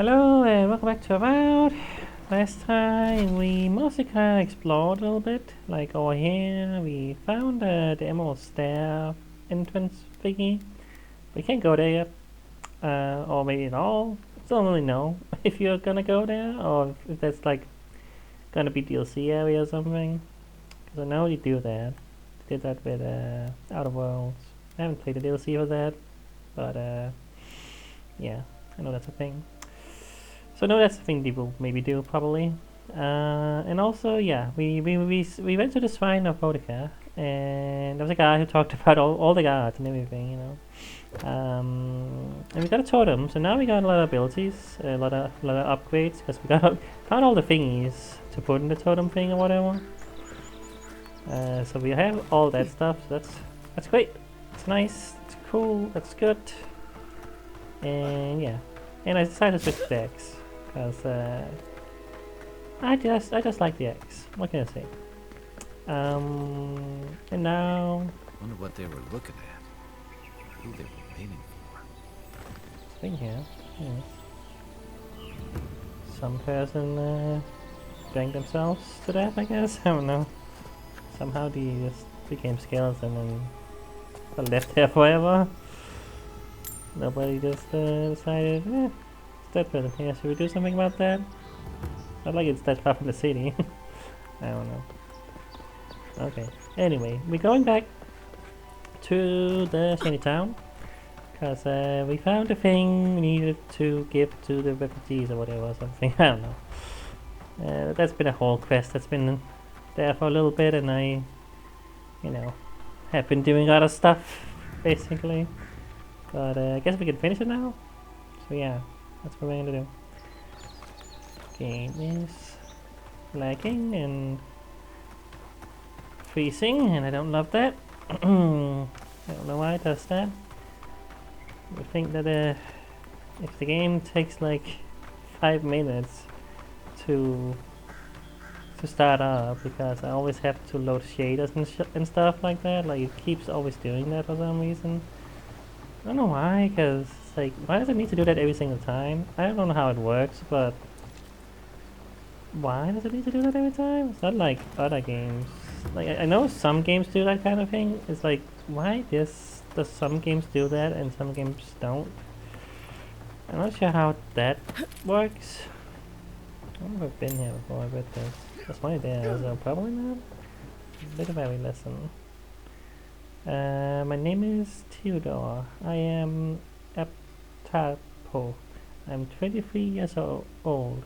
Hello and welcome back to Avowed. Last time we mostly kind of explored a little bit. Like over here, we found the Emerald Stair entrance thingy. We can't go there yet, or maybe at all. Don't really know if you're gonna go there or if that's like gonna be DLC area or something. Because I know you do that. Did that with Outer Worlds. I haven't played the DLC for that, but yeah, I know that's a thing. So no, that's the thing they will maybe do probably. And also, yeah, we went to the shrine of Boudica, and there was a guy who talked about all the gods and everything, you know. And we got a totem, so now we got a lot of abilities, a lot of upgrades, because we found all the thingies to put in the totem thing or whatever. So we have all that stuff. So that's great. It's nice. It's cool. That's good. And yeah, and I decided to switch decks. Because I just like the X. What can I say? And now Wonder what they were looking at. Who they were aiming for. thing here. Yeah. Some person drank themselves to death, I guess. I don't know. Somehow they just became skeleton and got left there forever. Nobody just decided, it's that person here. Should we do something about that? Not like it's that far from the city. I don't know. Okay. Anyway, we're going back to the shanty town. Because we found the thing we needed to give to the refugees or whatever or something. I don't know. That's been a whole quest that's been there for a little bit, and I, you know, have been doing other stuff, basically. But I guess we can finish it now. So yeah, that's what we're gonna do. Game is lagging and freezing, and I don't love that. I don't know why it does that. I think that if the game takes like 5 minutes to start up, because I always have to load shaders and stuff like that, like it keeps always doing that for some reason. I don't know why, because like, why does it need to do that every single time? I don't know how it works, but why does it need to do that every time? It's not like other games. Like, I know some games do that kind of thing. It's like, why does some games do that and some games don't? I'm not sure how that works. I don't know if I've been here before, I read this. There's money there, so probably not. Bit of every lesson. My name is Theodore. I am Aptapo. I'm 23 years old.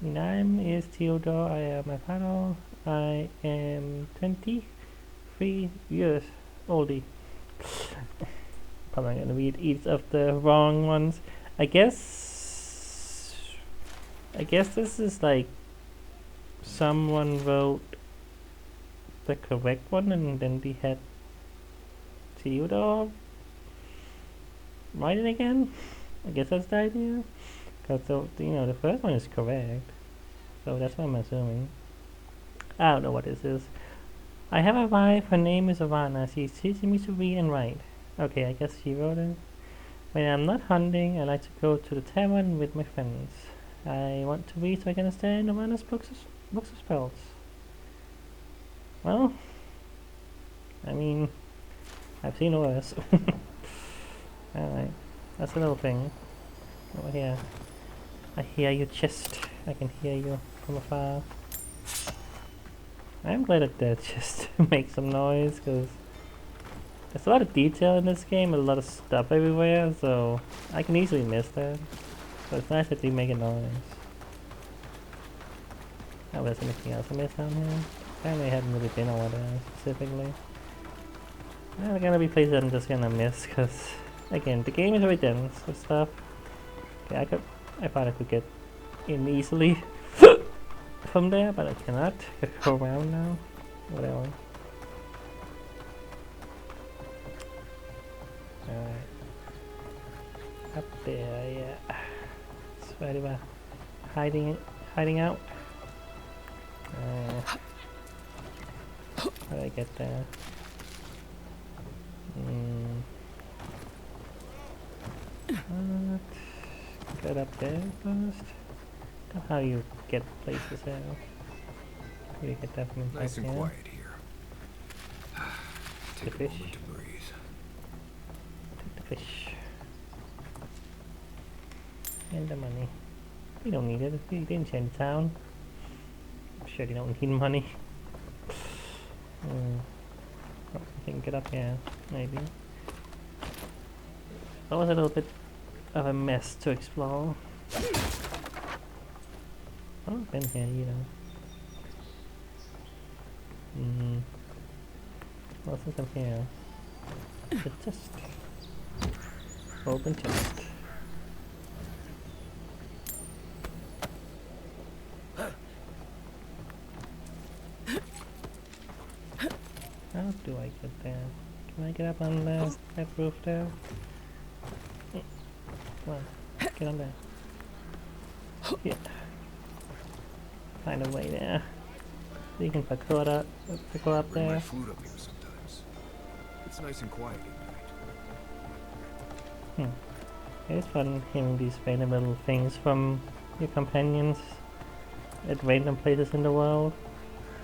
My name is Theodore. I am a father. I am 23 years oldie. Probably gonna read each of the wrong ones. I guess this is like someone wrote the correct one and then we had Theodore write it again. I guess that's the idea. Because the first one is correct. So that's what I'm assuming. I don't know what this is. I have a wife, her name is Ivana. She's teaching me to read and write. Okay, I guess she wrote it. When I'm not hunting, I like to go to the tavern with my friends. I want to read so I can understand Ivana's books of spells. Well, I mean, I've seen worse. Alright, that's a little thing. Over here. I hear your chest. I can hear you from afar. I'm glad that the chest makes some noise, because there's a lot of detail in this game, a lot of stuff everywhere, so I can easily miss that. So it's nice that they make a noise. Oh, there's anything else I missed down here? Apparently I haven't really been over there specifically. There are gonna be places I'm just gonna miss, because again, the game is very dense with stuff. Okay, I thought I could get in easily from there, but I cannot. I gotta go around now. Whatever. Alright. Up there, yeah. It's right about hiding out. How do I get there? What? Get up there first. That's how you get places out. You get that from inside Nice and here. quiet here. Take a fish. moment to breathe. Take the fish. And the money. You don't need it. You didn't change town. I'm sure you don't need money. Oh, you can get up here, maybe. That was a little bit of a mess to explore. Oh, been here, you know. What's this up here? The chest. Open chest. How do I get there? Can I get up on that roof there? Come on, get on there. Yeah. Find a way there. You can parkour up Bring my there. food up here sometimes. It's nice and quiet at night. It's fun hearing these random little things from your companions at random places in the world.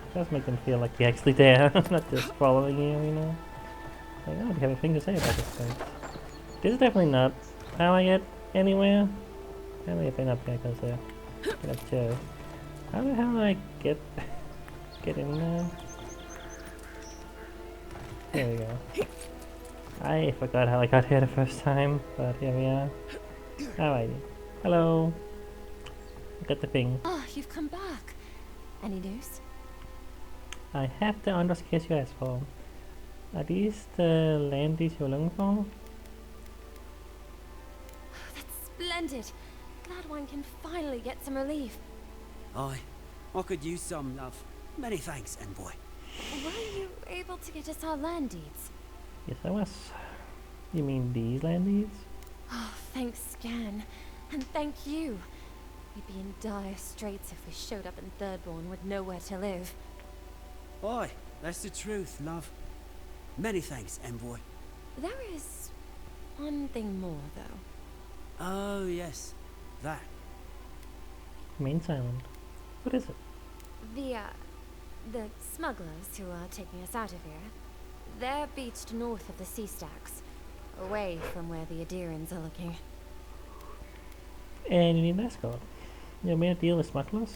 It does make them feel like you're actually there, not just following you know? Like, oh, they have a thing to say about this place. This is definitely not how I get anywhere. How do I get up there? Because get up too. How the hell do I get in there? There we go. I forgot how I got here the first time, but here we are. Alrighty. Hello. I got the thing. Oh, you've come back. Any news? I have the Andros case you asked for. Are these the landies you're looking for? That's splendid. Glad one can finally get some relief. Aye, I could use some, love. Many thanks, envoy. Were you able to get us our land deeds? Yes, I was. You mean these landies? Oh, thanks, Scan. And thank you. We'd be in dire straits if we showed up in Thirdborn with nowhere to live. Aye, that's the truth, love. Many thanks, envoy. There is one thing more, though. Oh, yes. That. Main Island. What is it? The smugglers who are taking us out of here, they're beached north of the sea stacks, away from where the Adirans are looking. And you need an escort. You made a deal with smugglers?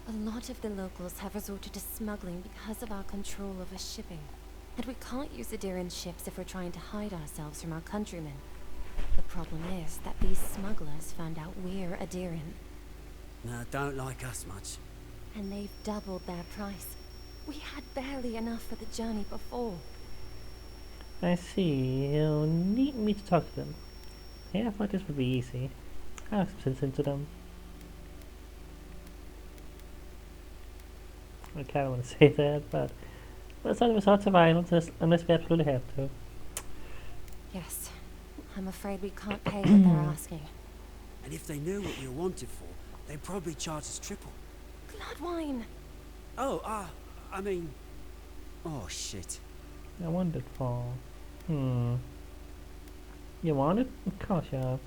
A lot of the locals have resorted to smuggling because of our control over shipping. And we can't use Adiran ships if we're trying to hide ourselves from our countrymen. The problem is that these smugglers found out we're Adiran, No, don't like us much. and they've doubled their price. We had barely enough for the journey before. I see. You'll need me to talk to them. Yeah, I thought this would be easy. I'll listen to them. I kinda want to say that, but let's not resort to violence unless we absolutely have to. Yes, I'm afraid we can't pay what they're asking. And if they knew what we were wanted for, they'd probably charge us triple. Bloodwine! Oh, I mean... Oh, shit. I wanted for. You want it? Of course you are.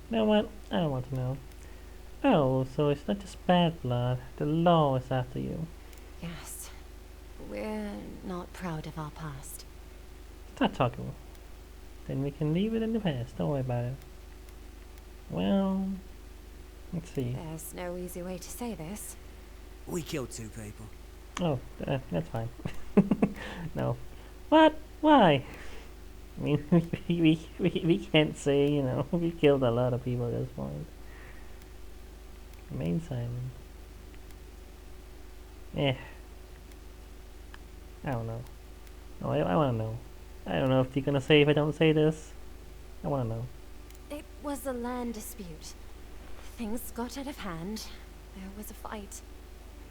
You know what? I don't want to know. Oh, so it's not just bad blood. The law is after you. Yes, we're not proud of our past. Start talking. Then we can leave it in the past. Don't worry about it. Well, let's see. There's no easy way to say this. We killed 2 people. Oh, that's fine. No. What? Why? I mean, we can't say, you know, we killed a lot of people at this point. Main Simon. I don't know. No, I want to know. I don't know if you're gonna say if I don't say this. I want to know. It was a land dispute. Things got out of hand. There was a fight.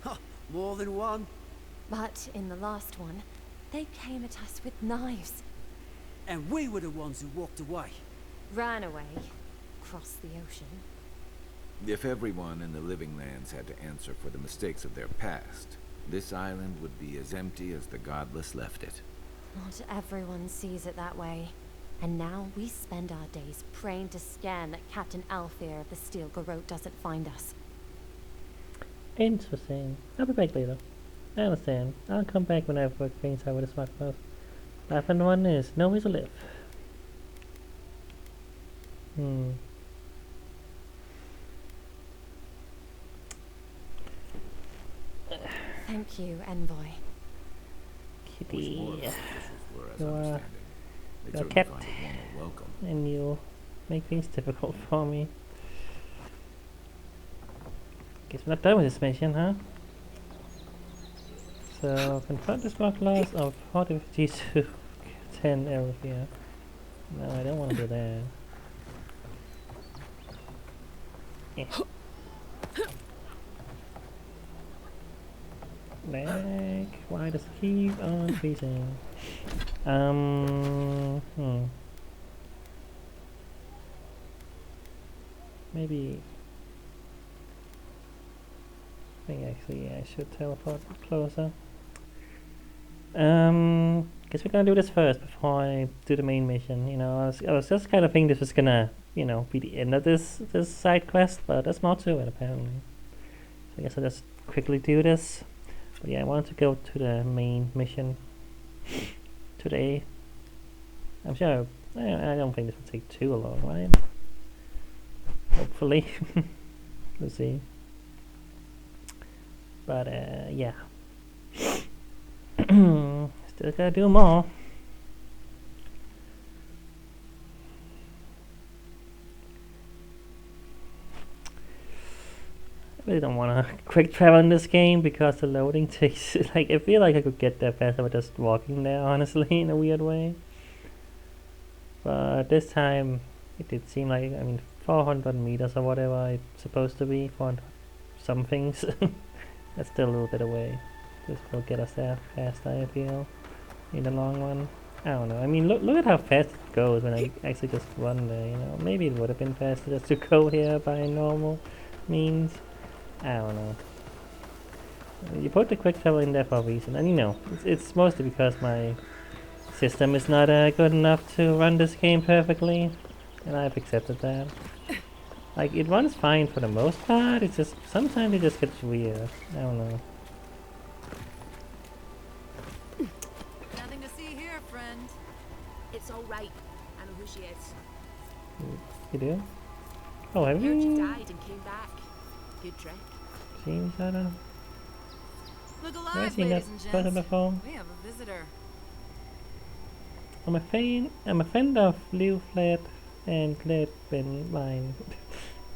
Ha! More than one. But in the last one, they came at us with knives. And we were the ones who walked away. Ran away. Crossed the ocean. If everyone in the living lands had to answer for the mistakes of their past, this island would be as empty as the godless left it. Not everyone sees it that way. And now we spend our days praying to Scan that Captain Alfair of the Steel Garrote doesn't find us. Interesting. I'll be back later. I understand. I'll come back when I've worked things out with the smugglers. Life on one is no way to live. Thank you, Envoy. Kitty. More of the officials were, as You are- understanding. They you're certainly kept. find a warmer welcome. And you make things difficult for me. Guess we're not done with this mission, huh? So, confront the smugglers of 40 to 10 area. No, I don't want to do that. Eh. Lag. Why does it keep on freezing? Maybe. I think actually I should teleport closer. Guess we're gonna do this first before I do the main mission. You know, I was just kind of thinking this was gonna, you know, be the end of this side quest, but there's more to it apparently. So I guess I'll just quickly do this. But yeah, I wanted to go to the main mission today. I'm sure. I don't think this will take too long, right? Hopefully, we'll see. But yeah. Still gotta do more. I really don't want to quick travel in this game because the loading takes like I feel like I could get there faster by just walking there, honestly, in a weird way. But this time it did seem like 400 meters or whatever it's supposed to be, 400 some things. That's still a little bit away. This will get us there faster, I feel, in the long run. I don't know. I mean, look at how fast it goes when I actually just run there, you know. Maybe it would have been faster just to go here by normal means. I don't know. You put the quick travel in there for a reason, and you know, it's mostly because my system is not good enough to run this game perfectly, and I've accepted that. Like, it runs fine for the most part, it's just, sometimes it just gets weird. I don't know. Nothing to see here, friend. It's all right. I know who she is. You do? Oh, have Heard you you died and came back. Good trick. seen each other? Look Have I alive, seen that ladies and person gents. before? We have a visitor. I'm a friend of Liu Flat and Gleb and Mine.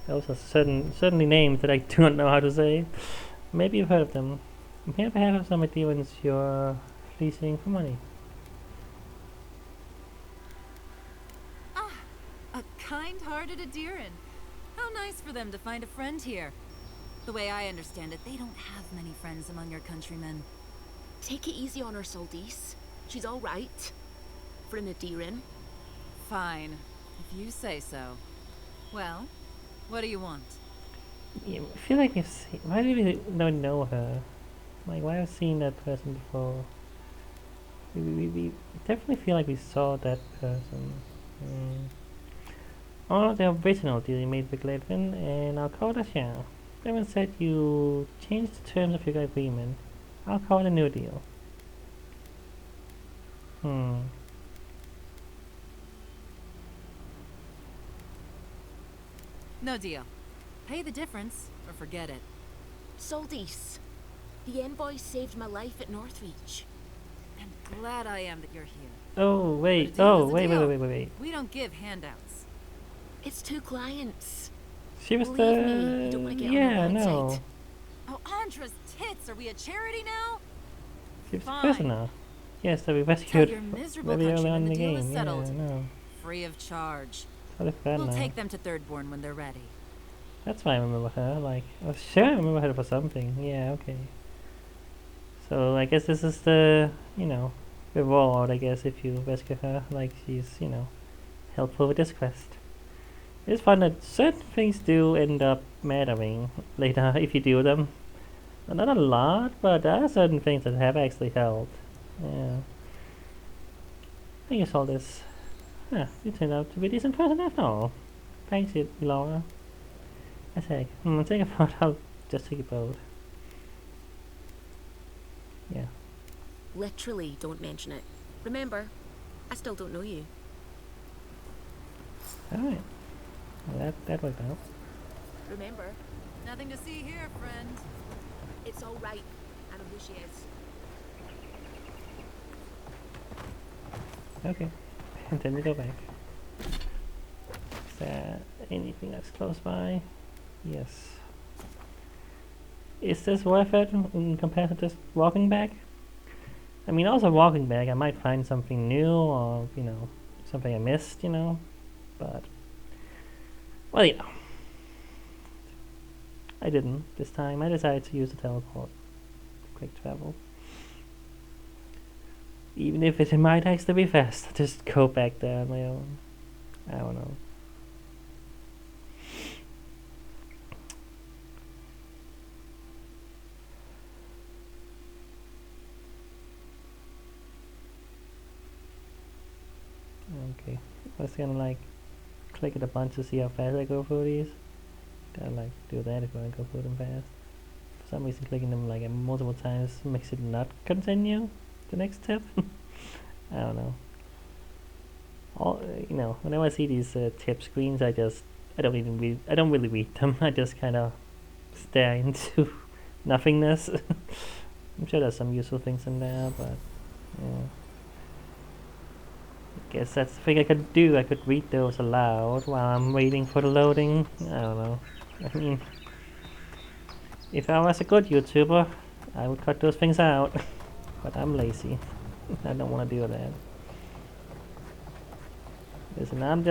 Those are certainly names that I do not know how to say. Maybe you've heard of them. I'm here on behalf of some Adherents you're fleecing for money. Ah, a kind-hearted Adiran. How nice for them to find a friend here. The way I understand it, they don't have many friends among your countrymen. Take it easy on her, Soldice. She's all right. For an Adiran. Fine, if you say so. Well, what do you want? Yeah, I feel like we've seen. Why do we don't know her? Like, why have we seen that person before? We definitely feel like we saw that person. Oh, the original deal you made with Gladwin and I'll call it a sham. Gladwin said you changed the terms of your agreement. I'll call it a new deal. No deal. Pay the difference, or forget it. Soldice. The envoy saved my life at Northreach. I'm glad I am that you're here. Oh, wait. But a deal Oh, is a wait, deal. wait. We don't give handouts. It's 2 clients. She was Believe the... me, you don't want to get yeah, on the bad no. side. Oh, Andra's tits! Are we a charity now? She was a Fine. prisoner. Yes, that we Tell rescued your miserable very early on countrymen in the the deal game. is Yeah, settled. no. Free of charge. Totally fair We'll now. take them to Thirdborn when they're ready. That's why I remember her. Like, I was sure I remember her for something. Yeah, okay. So I guess this is the, you know, reward. I guess if you rescue her, like she's, you know, helpful with this quest. It's fun that certain things do end up mattering later if you do them. Not a lot, but there are certain things that have actually helped. Yeah. I guess all this. Huh, you turned out to be a decent person after all. Thanks, Laura. I say, take a photo. I'll just take a boat. Yeah. Literally, don't mention it. Remember, I still don't know you. Alright. Well, that worked out. Remember, Nothing to see here, friend. it's all right. I know who she is. Okay. And then we go back. Is there anything that's close by? Yes. Is this worth it in comparison to just walking back? I mean, also walking back, I might find something new or, you know, something I missed, you know, but, well, you know, I didn't this time. I decided to use the teleport. Quick travel. Even if it might actually be fast, just go back there on my own. I don't know. Okay, I was gonna like click it a bunch to see how fast I go through these. Gotta like do that if I want to go through them fast. For some reason clicking them like multiple times makes it not continue the next step. I don't know. All you know, whenever I see these tip screens, I don't really read them. I just kind of stare into nothingness. I'm sure there's some useful things in there, but yeah. I guess that's the thing I could do. I could read those aloud while I'm waiting for the loading. I don't know. I mean, if I was a good YouTuber, I would cut those things out. But I'm lazy. I don't want to do that. Listen, I'm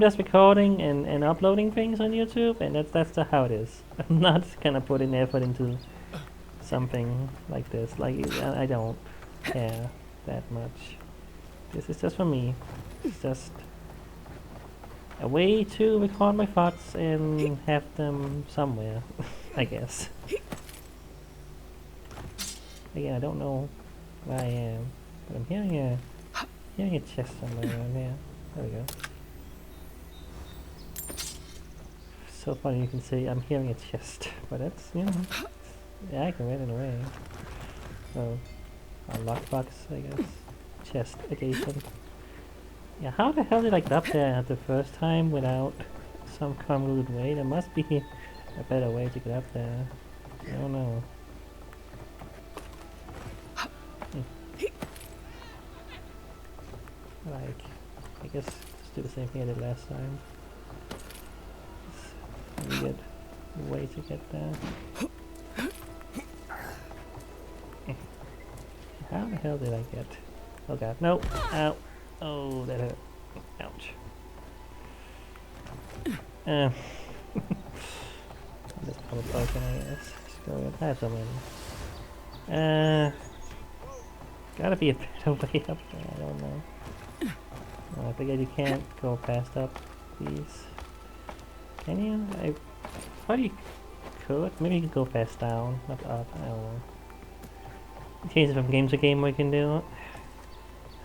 just recording and uploading things on YouTube, and that's how it is. I'm not gonna put in effort into something like this. Like I don't care that much. This is just for me. It's just a way to record my thoughts and have them somewhere, I guess. Again, I don't know where I am, but I'm hearing a chest somewhere around here. There we go. So funny you can say I'm hearing a chest, but that's, you know, yeah, I can read it away. So, a lockbox, I guess. Chest adjacent. Yeah, how the hell did I get up there the first time without some convoluted way? There must be a better way to get up there. I don't know. Like, I guess just do the same thing I did last time. Just weird way to get there. How the hell did I get? Oh god, no! Ow! Oh, that hurt. Ouch. This probably broken, I guess. Screw it. I have so many. Gotta be a better way up there, I don't know. I figured you can't go past up these. Can you? I thought you could. Maybe you can go past down, not up. I don't know. It changes from game to game what you can do.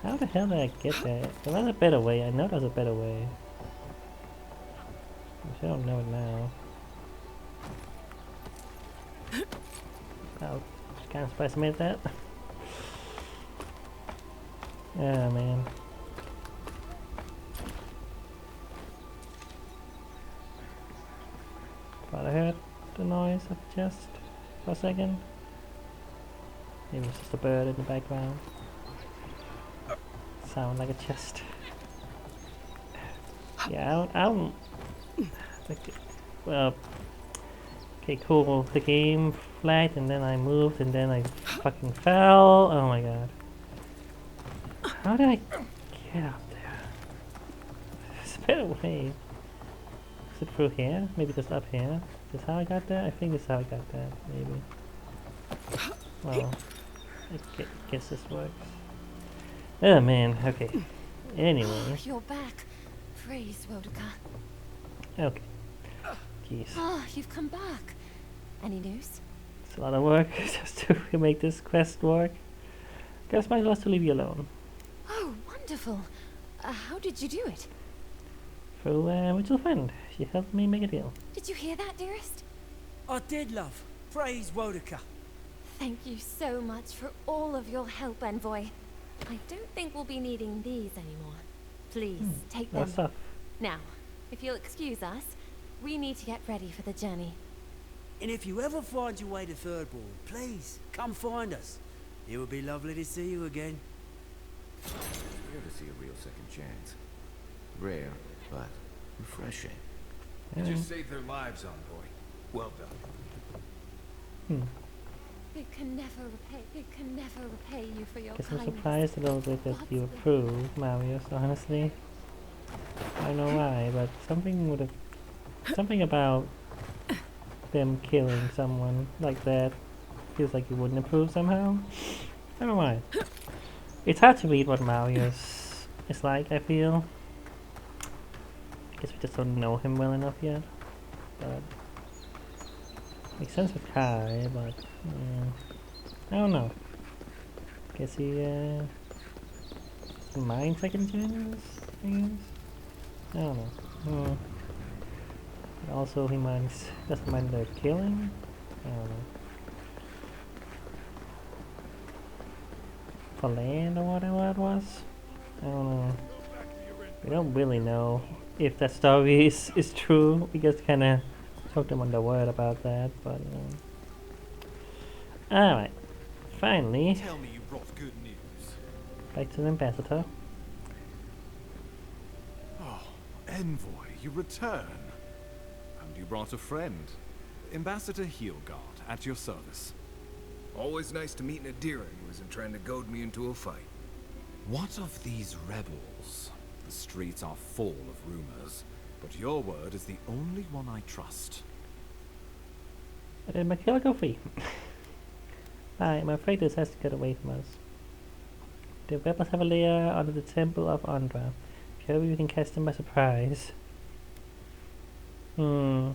How the hell did I get there? There was a better way. I know there's a better way. I don't know it now. Oh, kind of surprised I made that. Yeah, man. Thought I heard the noise of the chest for a second. Maybe it's just a bird in the background. Sound like a chest. Yeah, I don't like, well, okay, cool. The game flagged and then I moved and then I fucking fell. Oh my god. How did I get up there? There's a better way. Is it through here? Maybe just up here? Is this how I got there? I think this is how I got there, maybe. Well, I guess this works. Oh man, okay. Anyway. You're back. Praise Wodoka. Okay. Jeez. Ah, you've come back. Any news? It's a lot of work just to make this quest work. Guess might as well to leave you alone. Oh, wonderful. How did you do it? Through a mutual friend. She helped me make a deal. Did you hear that, dearest? I did, love. Praise Wodaka. Thank you so much for all of your help, Envoy. I don't think we'll be needing these anymore. Please, take them. That's stuff. Now, if you'll excuse us, we need to get ready for the journey. And if you ever find your way to Third Ward, please, come find us. It would be lovely to see you again. It's rare to see a real second chance. Rare, but refreshing. Yeah. You just saved their lives, Envoy. Well done. It can never repay you for your Guess I'm kindness. surprised a little bit that you approve, Marius, honestly. I don't know why, but something about them killing someone like that feels like you wouldn't approve somehow. I don't know why. It's hard to read what Marius is like, I feel. I guess we just don't know him well enough yet. But makes sense with Kai, but I don't know. Guess he mind second gens, I guess? I don't know. But also he doesn't mind the killing? I don't know. For land or whatever it was? I don't know. We don't really know if that story is true. We just kinda took them on the word about that, but alright. Finally, Tell me you brought good news. back to the ambassador. Oh, Envoy, you return. And you brought a friend. Ambassador Heelguard, at your service. Always nice to meet an Adiran who isn't trying to goad me into a fight. What of these rebels? The streets are full of rumors, but your word is the only one I trust. Makila, go free. I'm afraid this has to get away from us. The rebels have a lair under the Temple of Andra. Sure, we can catch them by surprise. Huh.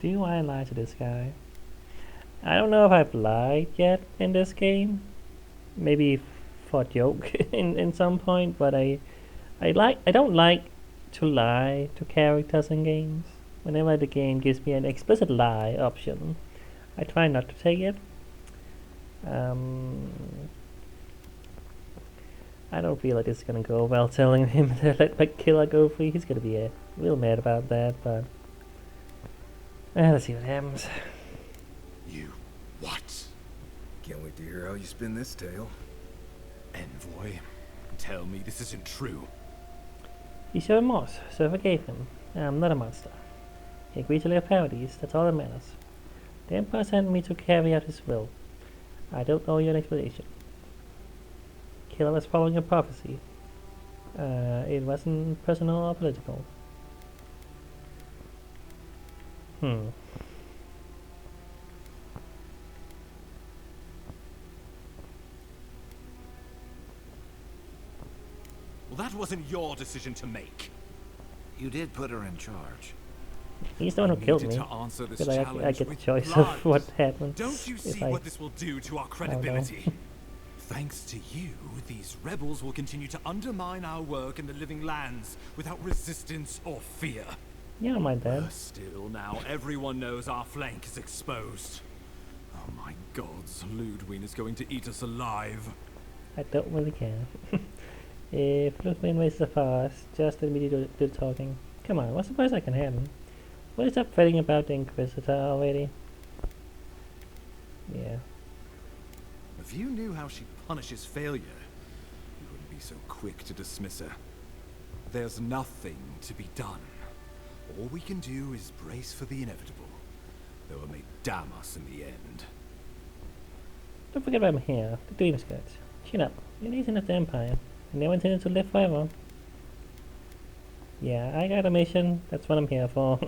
Do I lie to this guy? I don't know if I've lied yet in this game. Maybe for a joke in some point, but I don't like to lie to characters in games. Whenever the game gives me an explicit lie option, I try not to take it. I don't feel like it's gonna go well telling him to let my killer go free. He's gonna be real mad about that, but let's see what happens. You what? Can't wait to hear how you spin this tale. Envoy, tell me this isn't true. He showed remorse, so I forgave him. I'm not a monster. He agreed to live paradise, that's all that matters. The Emperor sent me to carry out his will. I don't owe you an explanation. Killer was following a prophecy. It wasn't personal or political. Well, that wasn't your decision to make. You did put her in charge. He's the one who killed me. To answer this But I challenge get the with choice blood. of what happens. Don't you see what this will do to our credibility? Thanks to you, these rebels will continue to undermine our work in the living lands without resistance or fear. Yeah, I don't mind that. Still, now everyone knows our flank is exposed. Oh my gods, Ludwig is going to eat us alive. I don't really care. If Ludwig wastes the forest, just let me do the talking. Come on, what's the worst I can happen? What is that fretting about the Inquisitor already? Yeah. If you knew how she punishes failure, you wouldn't be so quick to dismiss her. There's nothing to be done. All we can do is brace for the inevitable, though it may damn us in the end. Don't forget about my hair, the dream skirts. Chin up, you're an agent of the Empire. I never intended to live forever. Yeah, I got a mission, that's what I'm here for.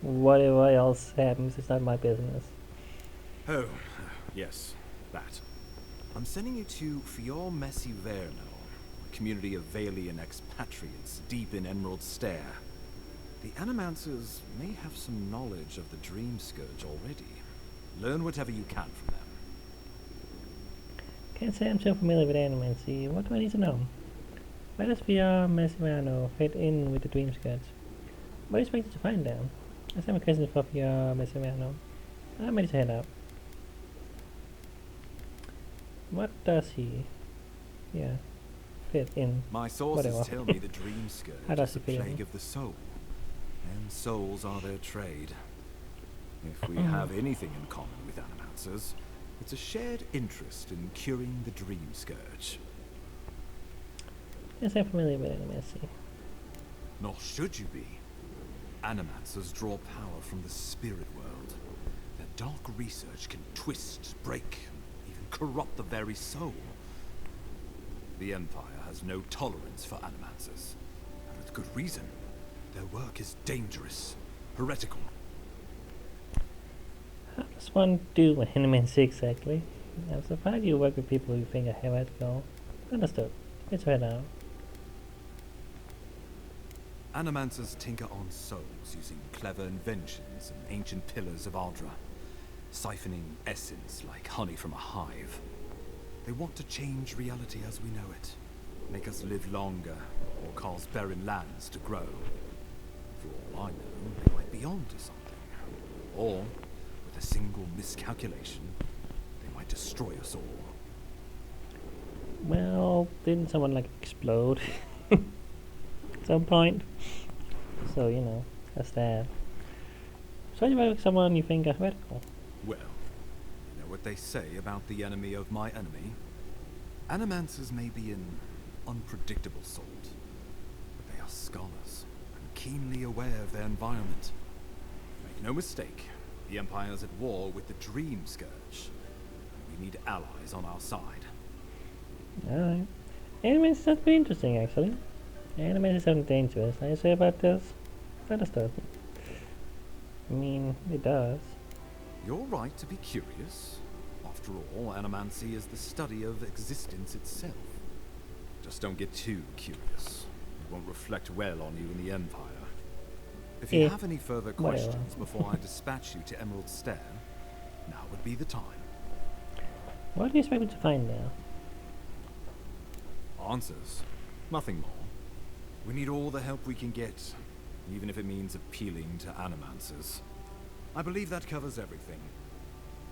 Whatever else happens, it's not my business. Oh, yes, that. I'm sending you to Fior Messi Verno, a community of Valian expatriates deep in Emerald Stair. The Animancers may have some knowledge of the Dream Scourge already. Learn whatever you can from them. Can't say I'm so familiar with animancy. What do I need to know? Where does VR Messiano fit in with the dream sketch? What do you expect to find there? I have a question for VR Messiano. I'm ready to head out. What does he, fit in? My sources Whatever. tell me the dream How scourge does is a it feel? plague of the soul, and souls are their trade. If we have anything in common with animancers, it's a shared interest in curing the dream scourge. Yes, I'm familiar with animancy. Nor should you be. Animancers draw power from the spirit world. Their dark research can twist, break, even corrupt the very soul. The Empire has no tolerance for animancers, and with good reason. Their work is dangerous, heretical. How does one do animancy exactly? I'm surprised you work with people who think are heretical. Understood. Let's head out. Animancers tinker on souls using clever inventions and ancient pillars of Ardra, siphoning essence like honey from a hive. They want to change reality as we know it, make us live longer, or cause barren lands to grow. For all I know, they might be on to something. Or, with a single miscalculation, they might destroy us all. Well, didn't someone like explode at some point? So, that's that. So you work with someone you think are heretical. Well, you know what they say about the enemy of my enemy? Animancers may be an unpredictable sort, but they are scholars and keenly aware of their environment. Make no mistake, the Empire's at war with the Dream Scourge, and we need allies on our side. Alright. Animancy sounds pretty interesting, actually. Animancy sounds dangerous. Are you sure about this? Understood. I mean, it does. You're right to be curious. After all, animancy is the study of existence itself. Just don't get too curious. It won't reflect well on you in the Empire. If you have any further questions before I dispatch you to Emerald Stair, now would be the time. What do you expect me to find there? Answers. Nothing more. We need all the help we can get, even if it means appealing to animancers. I believe that covers everything.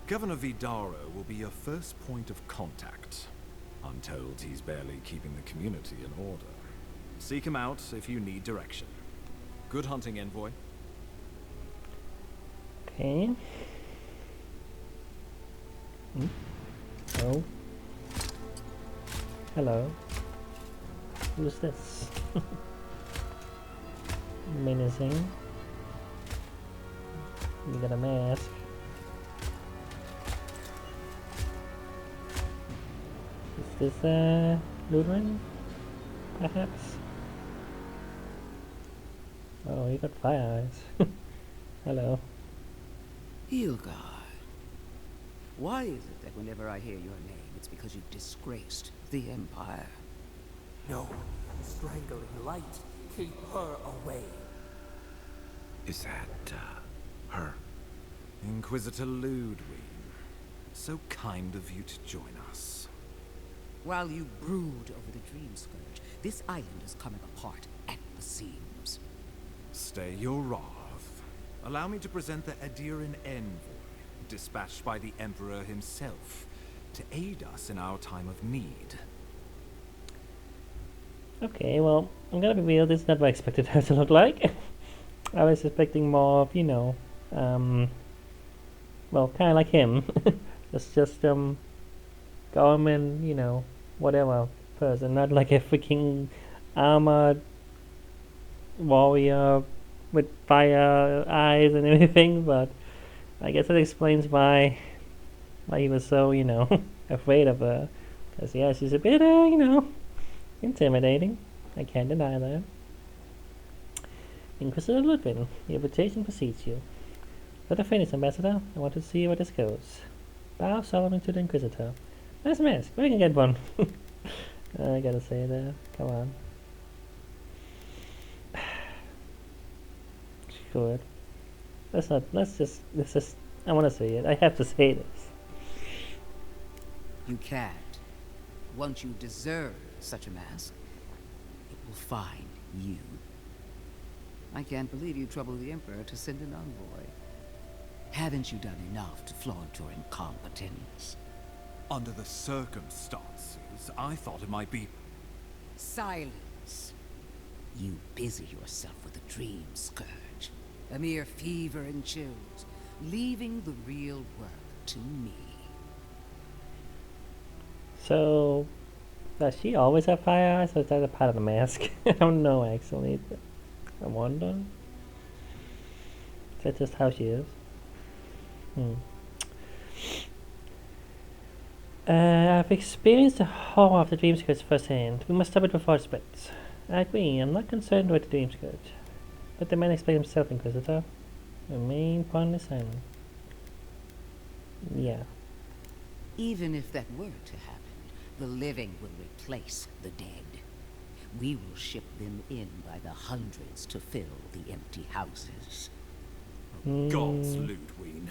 Governor Vidaro will be your first point of contact. I'm told he's barely keeping the community in order. Seek him out if you need direction. Good hunting, envoy. Okay. Oh. Hello. Who's this? Menacing. You got a mask. Is this Ludwig? Perhaps? Oh, you got fire eyes. Hello. Hilgard. Why is it that whenever I hear your name, it's because you've disgraced the Empire? No. Strangling light. Keep her away. Is that, her? Inquisitor Ludwig. So kind of you to join us. While you brood over the Dream Scourge, this island is coming apart at the seams. Stay your wrath. Allow me to present the Adiran envoy, dispatched by the Emperor himself, to aid us in our time of need. Okay, well, I'm gonna be real, this is not what I expected her to look like. I was expecting more of, well, kinda like him. just government, whatever person, not like a freaking armored warrior with fire eyes and everything, but I guess that explains why he was so, afraid of her. Because, yeah, she's a bit, intimidating. I can't deny that. Inquisitor Ludwig, the invitation precedes you. Let her finish, Ambassador. I want to see where this goes. Bow solemnly to the Inquisitor. Nice mask. We can get one. I gotta say that. Come on. Good. I wanna say it. I have to say this. You can't. once you deserve such a mask, it will find you. I can't believe you troubled the Emperor to send an envoy. Haven't you done enough to flaunt your incompetence? Under the circumstances, I thought it might be... Silence. You busy yourself with a dream scourge. A mere fever and chills, leaving the real work to me. So, does she always have fire eyes, or is that a part of the mask? I don't know, actually. I wonder. Is that just how she is? I've experienced the horror of the dream scourge firsthand. We must stop it before it spreads. I agree, I'm not concerned with the dream scourge. But the man explained himself, Inquisitor. Remain pointless silent. Yeah. Even if that were to happen, the living will replace the dead. We will ship them in by the hundreds to fill the empty houses. God's Ludwig.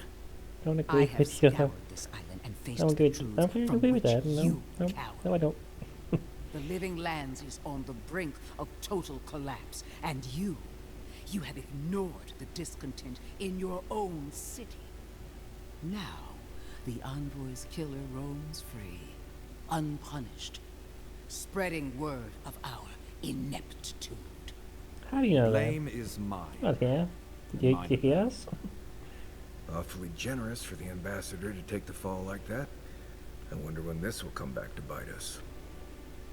Don't I agree have with you. scoured this island and faced Don't the agree, truth don't from agree with which that. No, you no, cower. no, I don't. The living lands is on the brink of total collapse, and you have ignored the discontent in your own city. Now, the envoy's killer roams free, unpunished, spreading word of our ineptitude. How do you know Blame is mine. that? Okay. Did you hear us? Awfully generous for the ambassador to take the fall like that. I wonder when this will come back to bite us.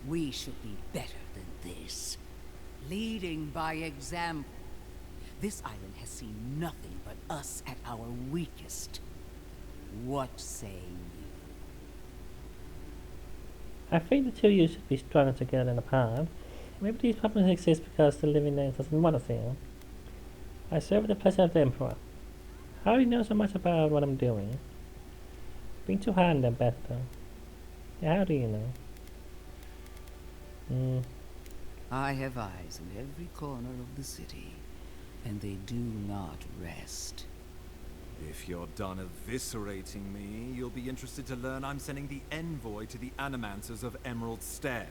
We should be better than this. Leading by example. This island has seen nothing but us at our weakest. What say you? I think the two of you should be stronger together than apart. Maybe these problems exist because the living land doesn't want us here. I serve at the pleasure of the Emperor. How do you know so much about what I'm doing? Being too hard on them, better. Yeah, how do you know? I have eyes in every corner of the city, and they do not rest. If you're done eviscerating me, you'll be interested to learn I'm sending the envoy to the Animancers of Emerald Stair.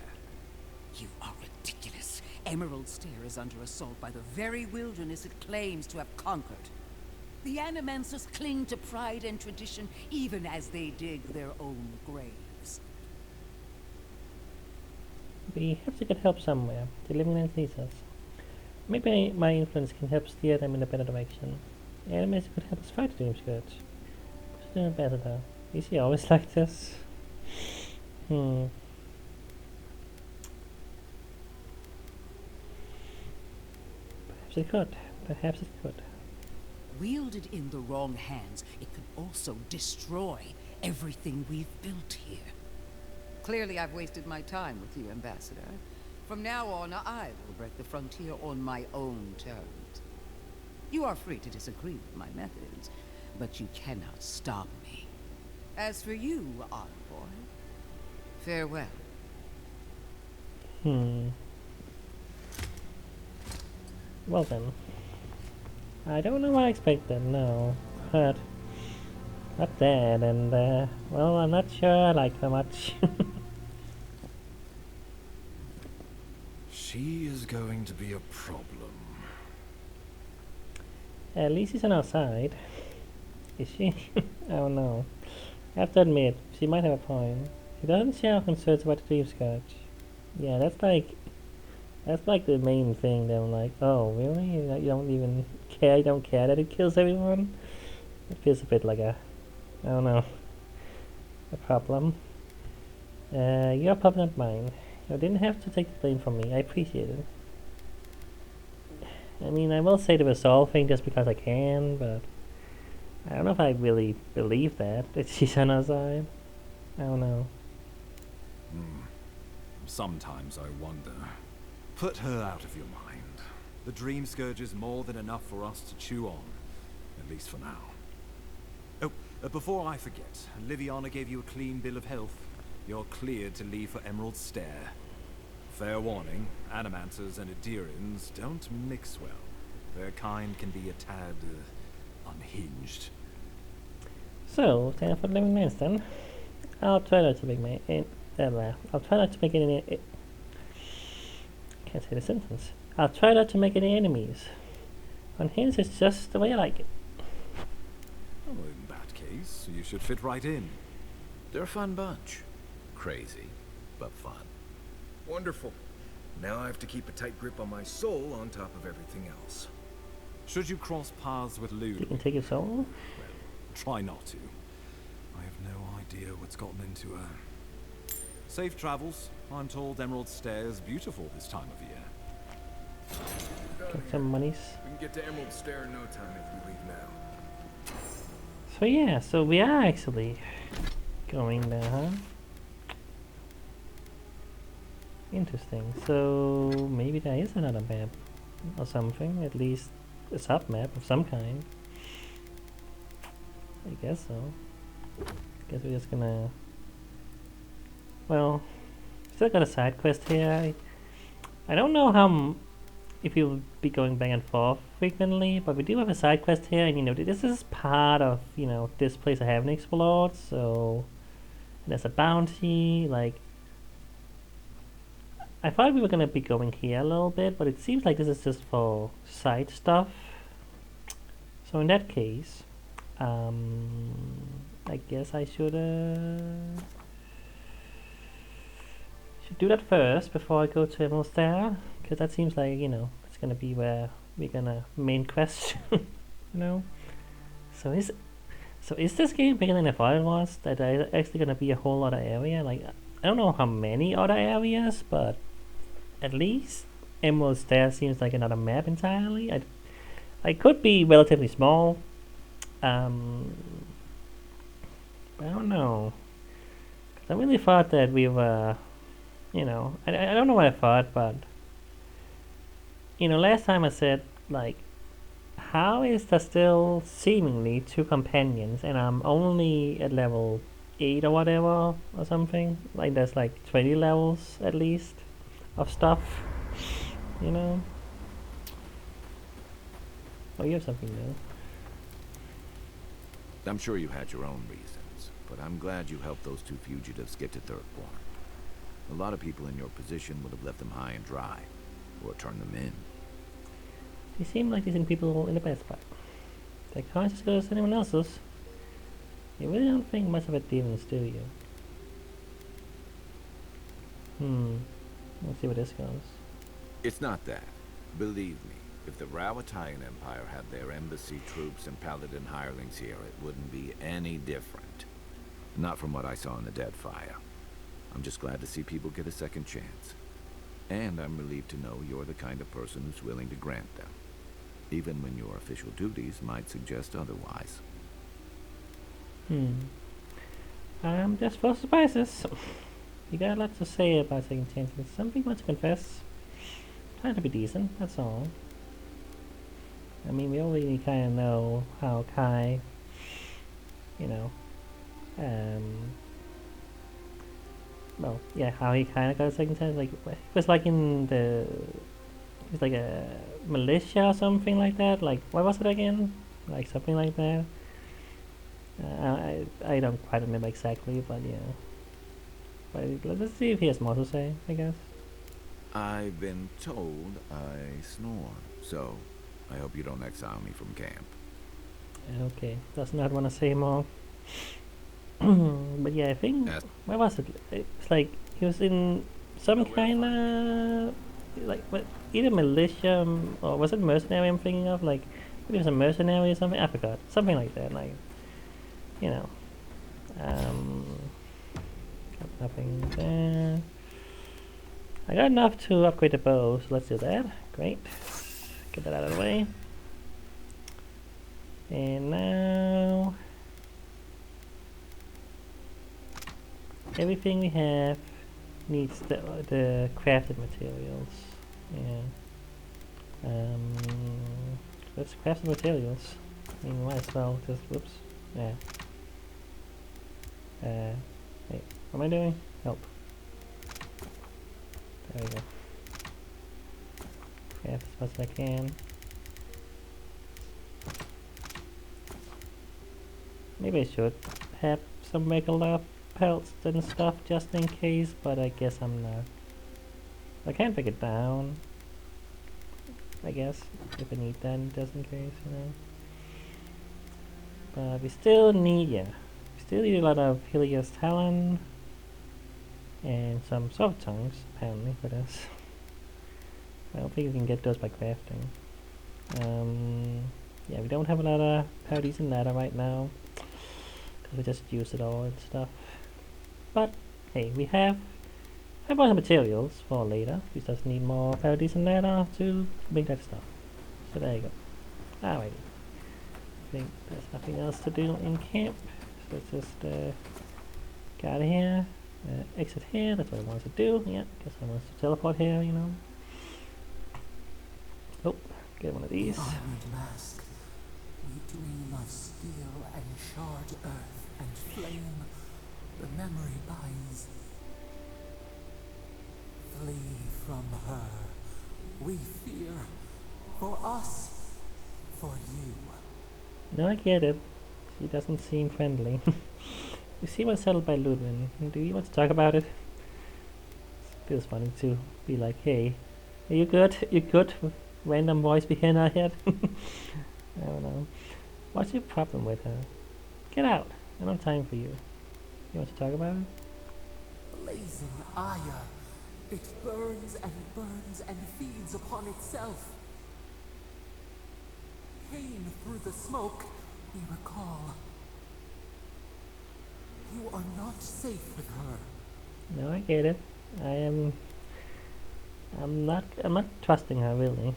You are ridiculous. Emerald Stair is under assault by the very wilderness it claims to have conquered. The Animancers cling to pride and tradition even as they dig their own graves. We have to get help somewhere. The living land needs us. Maybe my influence can help steer them in a better direction. Enemies could help us fight the Dream Scourge. Who's the ambassador? Is he always like this? Perhaps it could. Perhaps it could. Wielded in the wrong hands, it could also destroy everything we've built here. Clearly, I've wasted my time with you, Ambassador. From now on, I will break the frontier on my own terms. You are free to disagree with my methods, but you cannot stop me. As for you, envoy, farewell. Well then. I don't know what I expected, no. But not that, and well, I'm not sure I like her much. She is going to be a problem. At least she's on our side. Is she? I don't know. I have to admit, she might have a point. She doesn't share concerns about the Dream Scourge. Yeah, that's like the main thing that I'm like, oh, really? You don't even care? You don't care that it kills everyone? It feels a bit like a, I don't know, a problem. Your problem, not mine. You didn't have to take the blame from me. I appreciate it. I mean, I will say the resolve thing just because I can, but I don't know if I really believe that she's on our side. I don't know. Sometimes I wonder. Put her out of your mind. The Dream Scourge is more than enough for us to chew on. At least for now. Oh, before I forget, Liviana gave you a clean bill of health. You're cleared to leave for Emerald Stair. Fair warning, Animancers and Adirans don't mix well. Their kind can be a tad, unhinged. So, time for living lands then. I'll try not to big man. There. I'll try not to make any. Can't say the sentence. I'll try not to make any enemies. On hints, it's just the way I like it. Well, in that case, you should fit right in. They're a fun bunch. Crazy, but fun. Wonderful. Now I have to keep a tight grip on my soul on top of everything else. Should you cross paths with You Ludo, can take your soul. well, try not to. I have no idea what's gotten into her. Safe travels. I'm told Emerald Stair is beautiful this time of year. Get some monies. We can get to Emerald Stair in no time if we leave now. So yeah, so we are actually going there, huh? Interesting. So maybe there is another map or something, at least a sub-map of some kind. I guess so. Guess we're just gonna... Well, still got a side quest here. I don't know how if you'll be going back and forth frequently, but we do have a side quest here, and you know, this is part of, you know, this place I haven't explored, so there's a bounty, like, I thought we were gonna be going here a little bit, but it seems like this is just for side stuff. So in that case, I guess I should do that first before I go to Emerald Stair, because that seems like, you know, it's gonna be where we're gonna main quest, you know. So is this game bigger than I thought it was? That there's actually gonna be a whole other area? Like, I don't know how many other areas, but at least Emerald Stair seems like another map entirely. I could be relatively small. But I don't know. 'Cause I really thought that we were, you know, I don't know what I thought, but, you know, last time I said, like, how is there still seemingly 2 companions and I'm only at level 8 or whatever or something? Like, there's like 20 levels at least of stuff, you know? Oh, you have something new. I'm sure you had your own reasons, but I'm glad you helped those 2 fugitives get to Thirdborn. A lot of people in your position would have left them high and dry, or turned them in. They seem like decent people in the best part. They're conscious as good as anyone else's. You really don't think much of a demons, do you? Let's see where this goes. It's not that. Believe me, if the Rawatayan Empire had their embassy troops and paladin hirelings here, it wouldn't be any different. Not from what I saw in the Deadfire. I'm just glad to see people get a second chance. And I'm relieved to know you're the kind of person who's willing to grant them, even when your official duties might suggest otherwise. I'm just full of surprises. You got a lot to say about second chances. Something much to confess. Trying to be decent, that's all. I mean, we already kind of know how Kai, you know, well, yeah, how he kind of got a second chance. Like, it was like in the, it was like a militia or something like that. Like, what was it again? Like something like that. I don't quite remember exactly, but yeah. But let's see if he has more to say, I guess. I've been told I snore, so I hope you don't exile me from camp. Okay, does not want to say more. But yeah, I think, where was it? It's like he was in some kind of, like, what, either militia or was it mercenary I'm thinking of? Like, maybe it was a mercenary or something. I forgot. Something like that. Like, you know, got nothing there. I got enough to upgrade the bow, so let's do that. Great. Get that out of the way. And now everything we have needs the crafted materials. Yeah. Let's craft the materials. I mean, might as well just, whoops. Yeah. Wait, what am I doing? Help. There we go. Craft as much as I can. Maybe I should have some make left, pelts and stuff just in case, but I guess I'm not. I can pick it down, I guess, if I need that just in case, you know. But we still need, yeah, we still need a lot of Helios Talon and some soft tongues, apparently, for this. I don't think we can get those by crafting. Yeah, we don't have a lot of parties in ladder right now, because we just used it all and stuff. But, hey, we have a bunch of materials for later. We just need more parties in ladder to make that stuff. So there you go. Alrighty. I think there's nothing else to do in camp. So let's just get out of here. Exit here, that's what I wanted to do. Yeah, guess I wanted to teleport here, you know. Oh, get one of these. The armored mask. We dream of steel and charred earth and flame. The memory binds. Flee from her. We fear. For us. For you. No, I get it. She doesn't seem friendly. You seem unsettled by Ludwin. Do you want to talk about it? It feels funny to be like, hey, are you good? You good? Random voice behind our head? I don't know. What's your problem with her? Get out. I don't have time for you. You want to talk about it? Blazing ire. It burns and feeds upon itself. Pain through the smoke, we recall. You are not safe with her. No, I get it. I'm not trusting her really.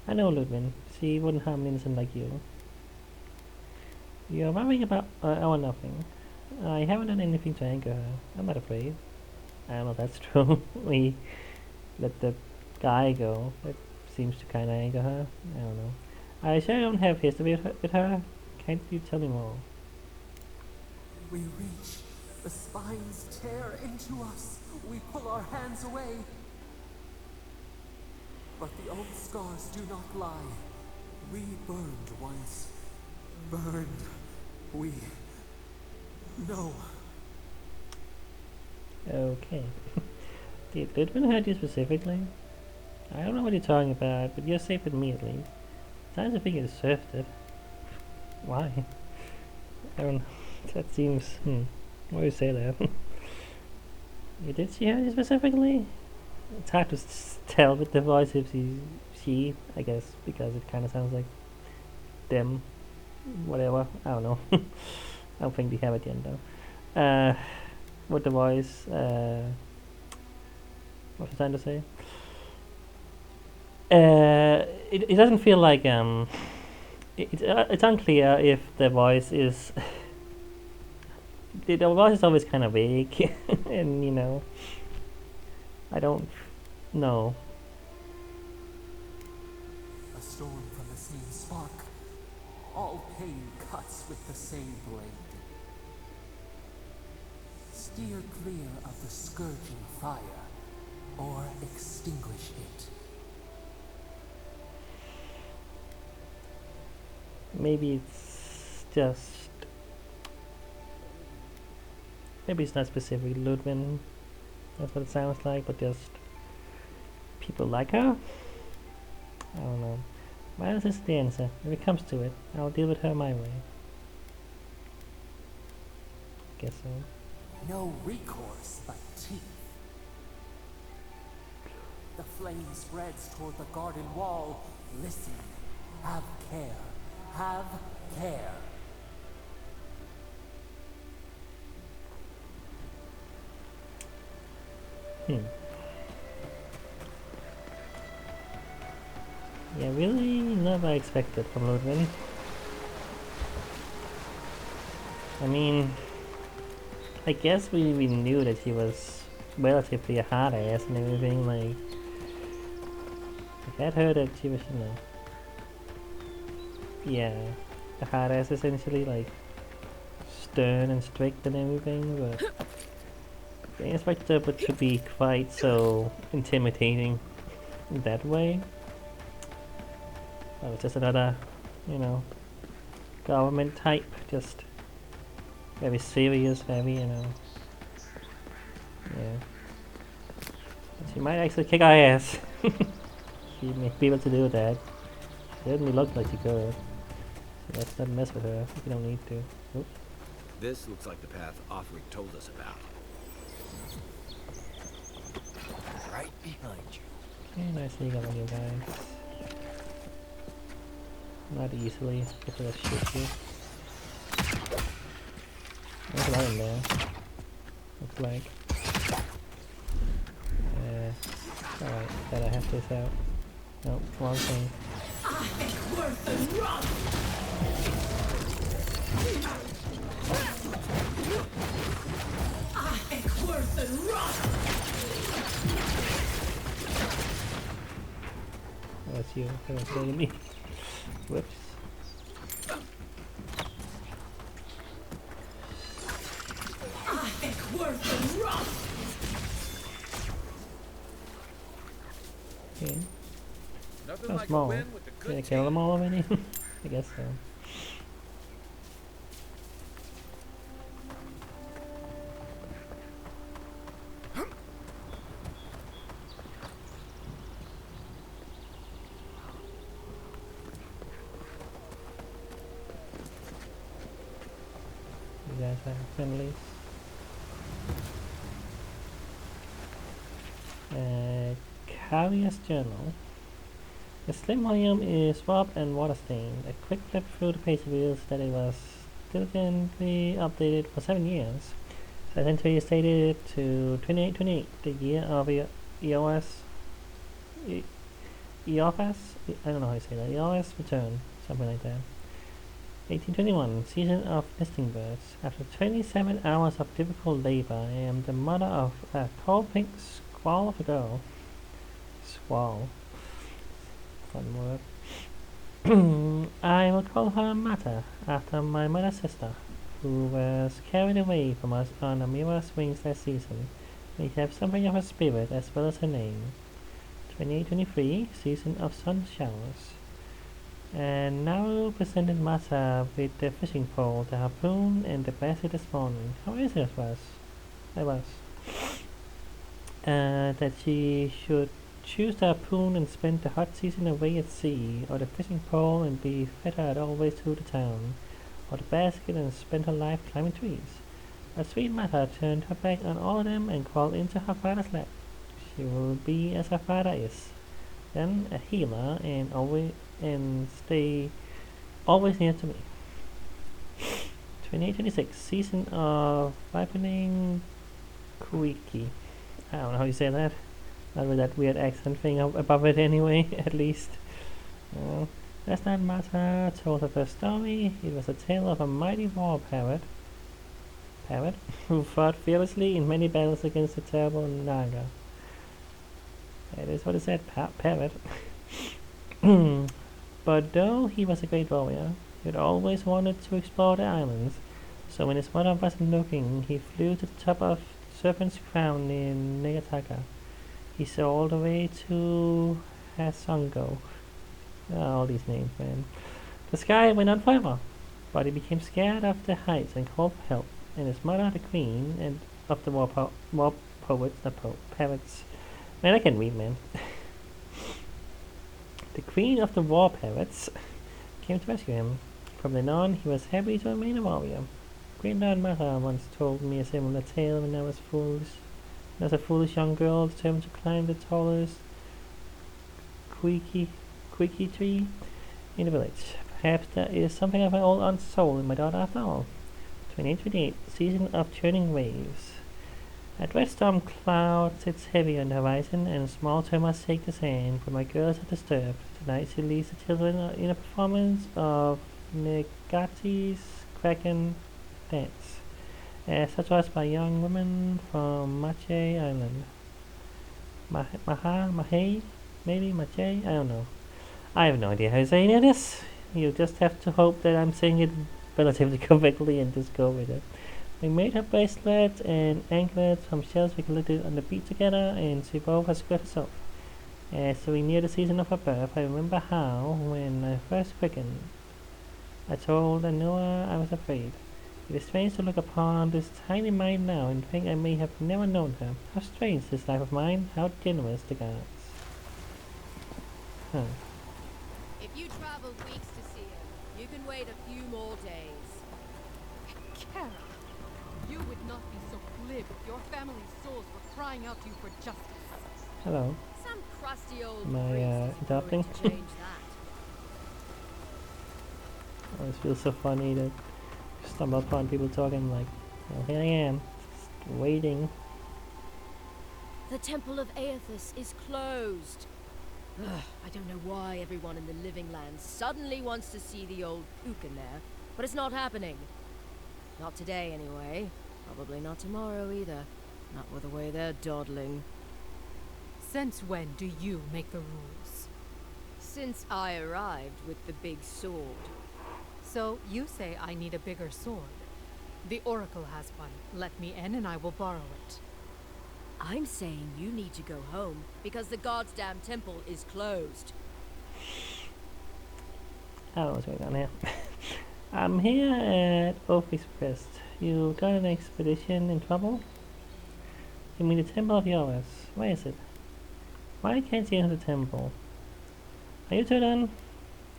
I know Ludwin. She wouldn't harm an innocent like you. You're worrying about nothing. I haven't done anything to anger her. I'm not afraid. I don't know if that's true. We let the guy go. That seems to kinda anger her. I don't know. I sure don't have history with her. Can't you tell me more? We reach. The spines tear into us. We pull our hands away. But the old scars do not lie. We burned once. Burned. We know. Okay. Did Ludwin hurt you specifically? I don't know what you're talking about, but you're safe with me at least. Sounds like you deserved it. Why? I don't know. That seems... Why do you say that? Did she hurt you specifically? It's hard to tell with the voice if she, I guess, because it kind of sounds like them. Whatever. I don't know. I don't think they have it yet though. With the voice, what was I trying to say? It doesn't feel like it's unclear if the voice is the voice is always kind of vague, and you know, I don't know. A storm from the same spark. All pain cuts with the same blade. Steer clear of the scourging fire, or extinguish it. Maybe it's just... Maybe it's not specifically Ludwin. That's what it sounds like, but just people like her? I don't know. Why is this the answer? If it comes to it, I'll deal with her my way. Guess so. No recourse but teeth. The flame spreads toward the garden wall. Listen. Have care. Have care. Yeah, really not what I expected from Ludwin. I mean, I guess we knew that she was relatively a hard ass and everything, like... I had heard that she was, you know... Yeah, a hard ass essentially, like... stern and strict and everything, but... I didn't expect her to be quite so intimidating in that way. That was just another, you know, government type, just very serious, very, you know. Yeah. But she might actually kick our ass. She may be able to do that. She certainly looks like she could. So let's not mess with her if we don't need to. Oops. This looks like the path Offred told us about. Right behind you. Okay, nice sneak up on you guys. Not easily, if I shoot you. There's a lot in there. Looks like. Alright, gotta have this out. Nope, wrong thing. Oh, it's you. Don't kill me. Whoops. Okay. Nothing like a Small. win with the good Did I kill them all already? I guess so. You guys have families. Carrier's Journal. The slim volume is swamped and water-stained. A quick flip through the page reveals that it was diligently updated for 7 years. The entry is dated to 2828, the year of EOS. EOS? I don't know how you say that. EOS return, something like that. 1821, season of nesting birds. After 27 hours of difficult labor, I am the mother of a tall pink squall of a girl. Squall. Fun word. I will call her Mata, after my mother's sister, who was carried away from us on a mirror's wings last season. We have something of her spirit as well as her name. 2823, season of sun showers. And now presented Mata with the fishing pole, the harpoon, and the basket this morning. How easy it was. That she should choose the harpoon and spend the hot season away at sea, or the fishing pole and be fettered always through the town, or the basket and spend her life climbing trees. But sweet Mata turned her back on all of them and crawled into her father's lap. She will be as her father is, then a healer and stay always near to me. 2826, season of ripening Kuiki. I don't know how you say that. Not with that weird accent thing above it anyway, at least. Last night Mata told us a story. It was a tale of a mighty war parrot who fought fearlessly in many battles against the terrible Naga. That is what it said, parrot. But though he was a great warrior, he had always wanted to explore the islands. So when his mother wasn't looking, he flew to the top of Serpent's Crown in Negataka. He saw all the way to Hasongo. All these names, man. The sky went on forever, but he became scared of the heights and called for help. And his mother, the queen, and of the war parrots. Man, I can read, man. The queen of the war parrots came to rescue him. From then on, he was happy to remain a warrior. Granddad Mata once told me a similar tale when I was foolish. As a foolish young girl determined to climb the tallest Kuiki tree in the village. Perhaps there is something of my old aunt's soul in my daughter after all. 2828, season of churning waves. A dread storm cloud sits heavy on the horizon, and small tremors shake the sand, but my girls are disturbed. Tonight she leads the children in a performance of Negati's Kraken dance, such was by young women from Mache Island. Mahe? Maybe Mache? I don't know. I have no idea how to say any of this. You just have to hope that I'm saying it relatively correctly and just go with it. We made her bracelets and anklets from shells we collected on the beach together, and she wove her skirt herself. As we near the season of her birth, I remember how, when I first quickened, I told Anua I was afraid. It is strange to look upon this tiny mind now and think I may have never known her. How strange this life of mine, how generous the gods. Huh. If you traveled weeks to see him, you can wait a few more days. Kara, you would not be so glib if your family's souls were crying out to you for justice. Hello. Some crusty old Am I, priest is interrupting? going to change that. Oh, this feels so funny to stumble upon people talking like, well, here I am, just waiting. The Temple of Aethys is closed. Ugh, I don't know why everyone in the Living Land suddenly wants to see the old Puka there, but it's not happening. Not today, anyway. Probably not tomorrow, either. Not with the way they're dawdling. Since when do you make the rules? Since I arrived with the big sword. So you say I need a bigger sword. The Oracle has one. Let me in and I will borrow it. I'm saying you need to go home, because the God's damn temple is closed. I don't know what's going on here. I'm here at Ophi's Quest. You got an expedition in trouble? You mean the Temple of Yoris? Where is it? Why can't you enter the temple? Are you two done?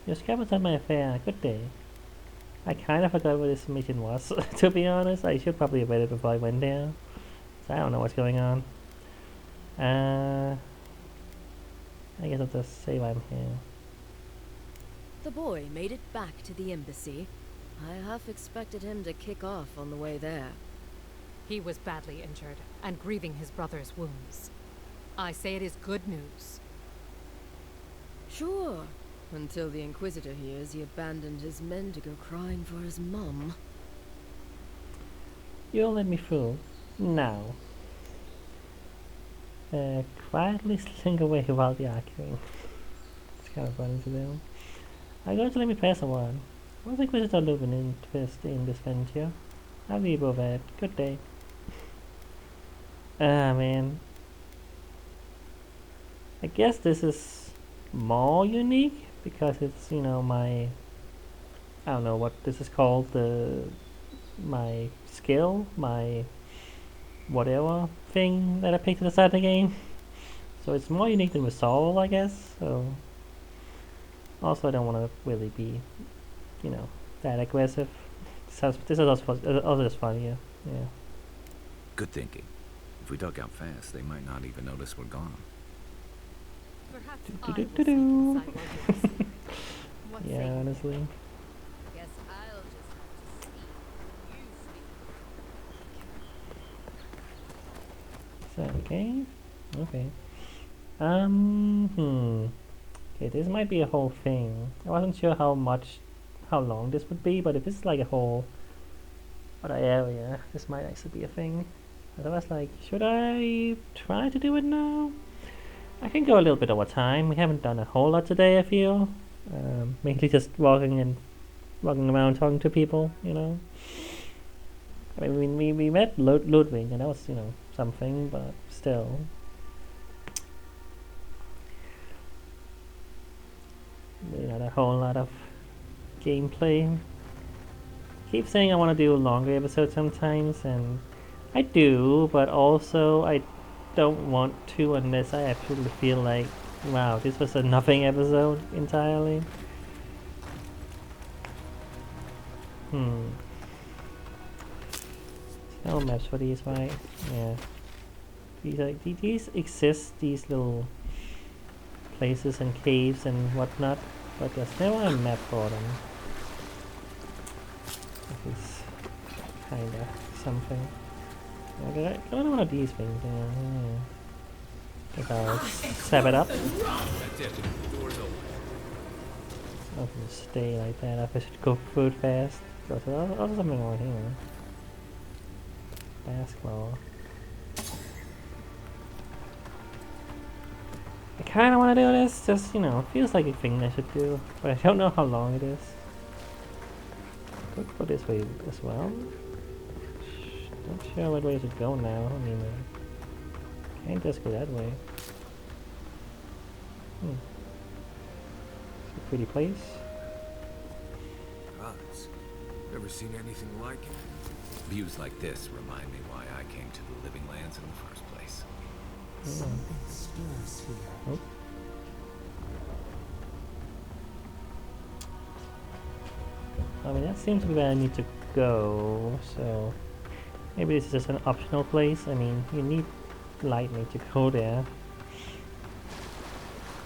Your scrap on my affair. Good day. I kind of forgot what this mission was, to be honest. I should probably have read it before I went there. So I don't know what's going on. I guess I'll just say why I'm here. The boy made it back to the embassy. I half expected him to kick off on the way there. He was badly injured and grieving his brother's wounds. I say it is good news. Sure. Until the Inquisitor hears he abandoned his men to go crying for his mum. You'll let me through. Now. Quietly slink away while the arguing. It's kind of funny to do. I'm going to let me pass a one. What's the Inquisitor looking interest in this venture? I'll leave over it. Good day. Ah, man. I guess this is more unique because it's, you know, my, I don't know what this is called, my skill, my whatever thing that I picked at the start of the game. So it's more unique than Resolve, I guess. So also I don't want to really be, you know, that aggressive. This is also just fun, yeah. Good thinking. If we duck out fast, they might not even notice we're gone. Perhaps Do-do-do-do-do. I will seek inside while you're sleeping. What say Yeah, you? honestly. Guess I'll just have to see you sleep. Is that okay? Okay. Okay, this might be a whole thing. I wasn't sure how long this would be, but if this is like a whole other area, this might actually be a thing. But I was like, should I try to do it now? I can go a little bit over time. We haven't done a whole lot today, I feel. Mainly just walking around talking to people, you know. I mean, we met Ludwig, and that was, you know, something, but still. Really not a whole lot of gameplay. Keep saying I want to do longer episodes sometimes, and I do, but also I don't want to unless I absolutely feel like, wow, this was a nothing episode entirely. No maps for these, right? Yeah. These exist, these little places and caves and whatnot, but there's never a map for them. This is kinda something. Okay, I got one of these things, yeah. Guess I'll sap it up. I'll just stay like that. I should go food fast. There's also something over here. Basketball. I kinda wanna do this, just, you know, feels like a thing I should do, but I don't know how long it is. Could go this way as well. Not sure what way I should go now. I mean, can't just go that way. It's a pretty place. Gods, never seen anything like it. Views like this remind me why I came to the Living Lands in the first place. Something stirs here. Oh. I mean, that seems to be where I need to go, so maybe this is just an optional place. I mean, you need lightning to go there.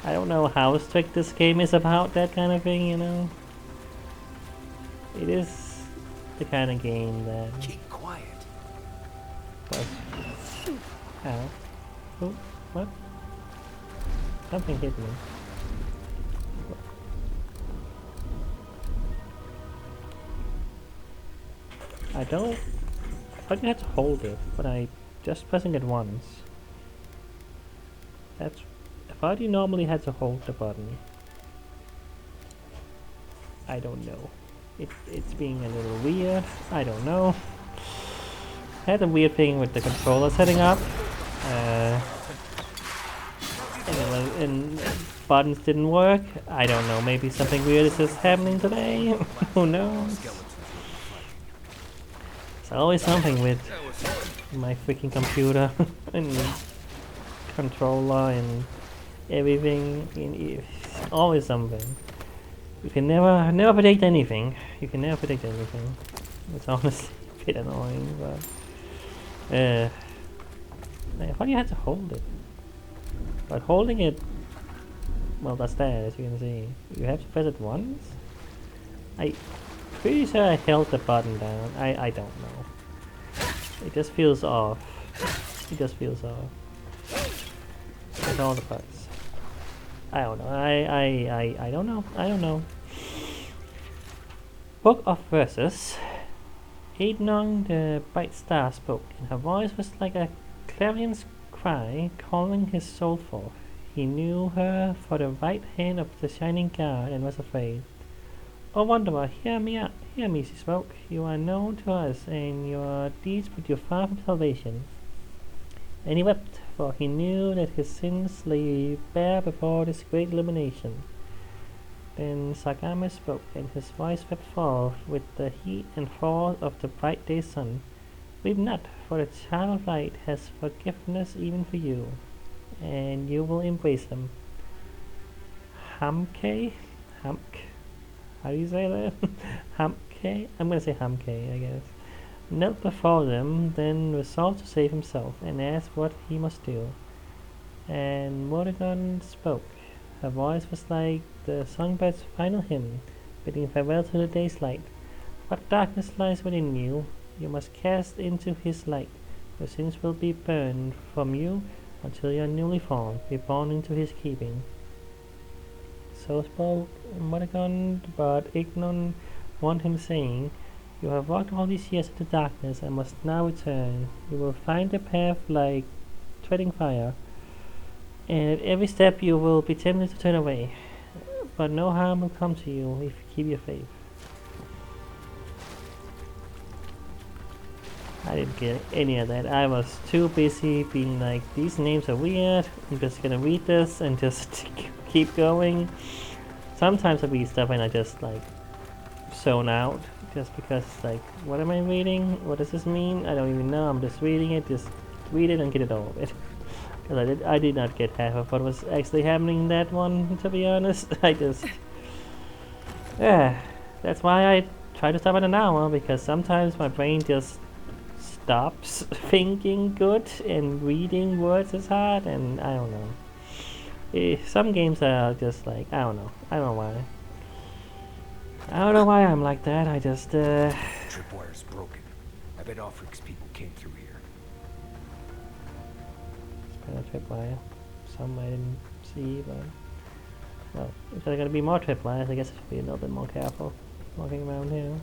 I don't know how strict this game is about that kind of thing, you know? It is the kind of game that... Keep quiet. What? Ow. Oh, what? Something hit me. I don't... I thought you had to hold it, but I just pressing it once. That's... I thought you normally had to hold the button. I don't know. It's being a little weird. I don't know. I had a weird thing with the controller setting up. And buttons didn't work. I don't know. Maybe something weird is just happening today. Who knows? There's always something with my freaking computer and controller and everything. It's always something. You can never predict anything. You can never predict anything. It's honestly a bit annoying, but I thought you had to hold it. But holding it, well, that's that, as you can see. You have to press it once? I'm pretty sure I held the button down. I don't know. It just feels off. It just feels off. With all the parts. I don't know. I don't know. I don't know. Book of Verses. Aidnong the bright star spoke, and her voice was like a clarion's cry calling his soul forth. He knew her for the right hand of the shining god and was afraid. "O wanderer, hear me out. Hear me," she spoke. "You are known to us, and your deeds put you far from salvation." And he wept, for he knew that his sins lay bare before this great illumination. Then Sagame spoke, and his voice swept forth with the heat and force of the bright day sun. "Weep not, for the child of light has forgiveness even for you, and you will embrace him." Hamke? Hamk? How do you say that? Hamke? I'm gonna say Hamke, I guess. Knelt before them, then resolved to save himself, and asked what he must do. And Morrigan spoke. Her voice was like the songbird's final hymn, bidding farewell to the day's light. "What darkness lies within you, you must cast into his light. Your sins will be burned from you until you are newly formed, reborn into his keeping." So spoke Morrigan, but Ignon warned him, saying, "You have walked all these years into darkness and must now return. You will find the path like treading fire, and at every step you will be tempted to turn away. But no harm will come to you if you keep your faith." I didn't get any of that. I was too busy being like, these names are weird. I'm just gonna read this and just keep going. Sometimes I read stuff and I just like zone out. Just because it's like, what am I reading? What does this mean? I don't even know. I'm just reading it. Just read it and get it over with. Because I did not get half of what was actually happening in that one, to be honest. I just... Yeah, that's why I try to stop at an hour, because sometimes my brain just stops thinking good and reading words is hard, and I don't know. Some games are just like, I don't know. I don't know why. I don't know why I'm like that. I just, Tripwire's broken. I bet Offric's people came through here. a tripwire. Some I didn't see, but well, if there are gonna be more tripwires, I guess I should be a little bit more careful walking around here.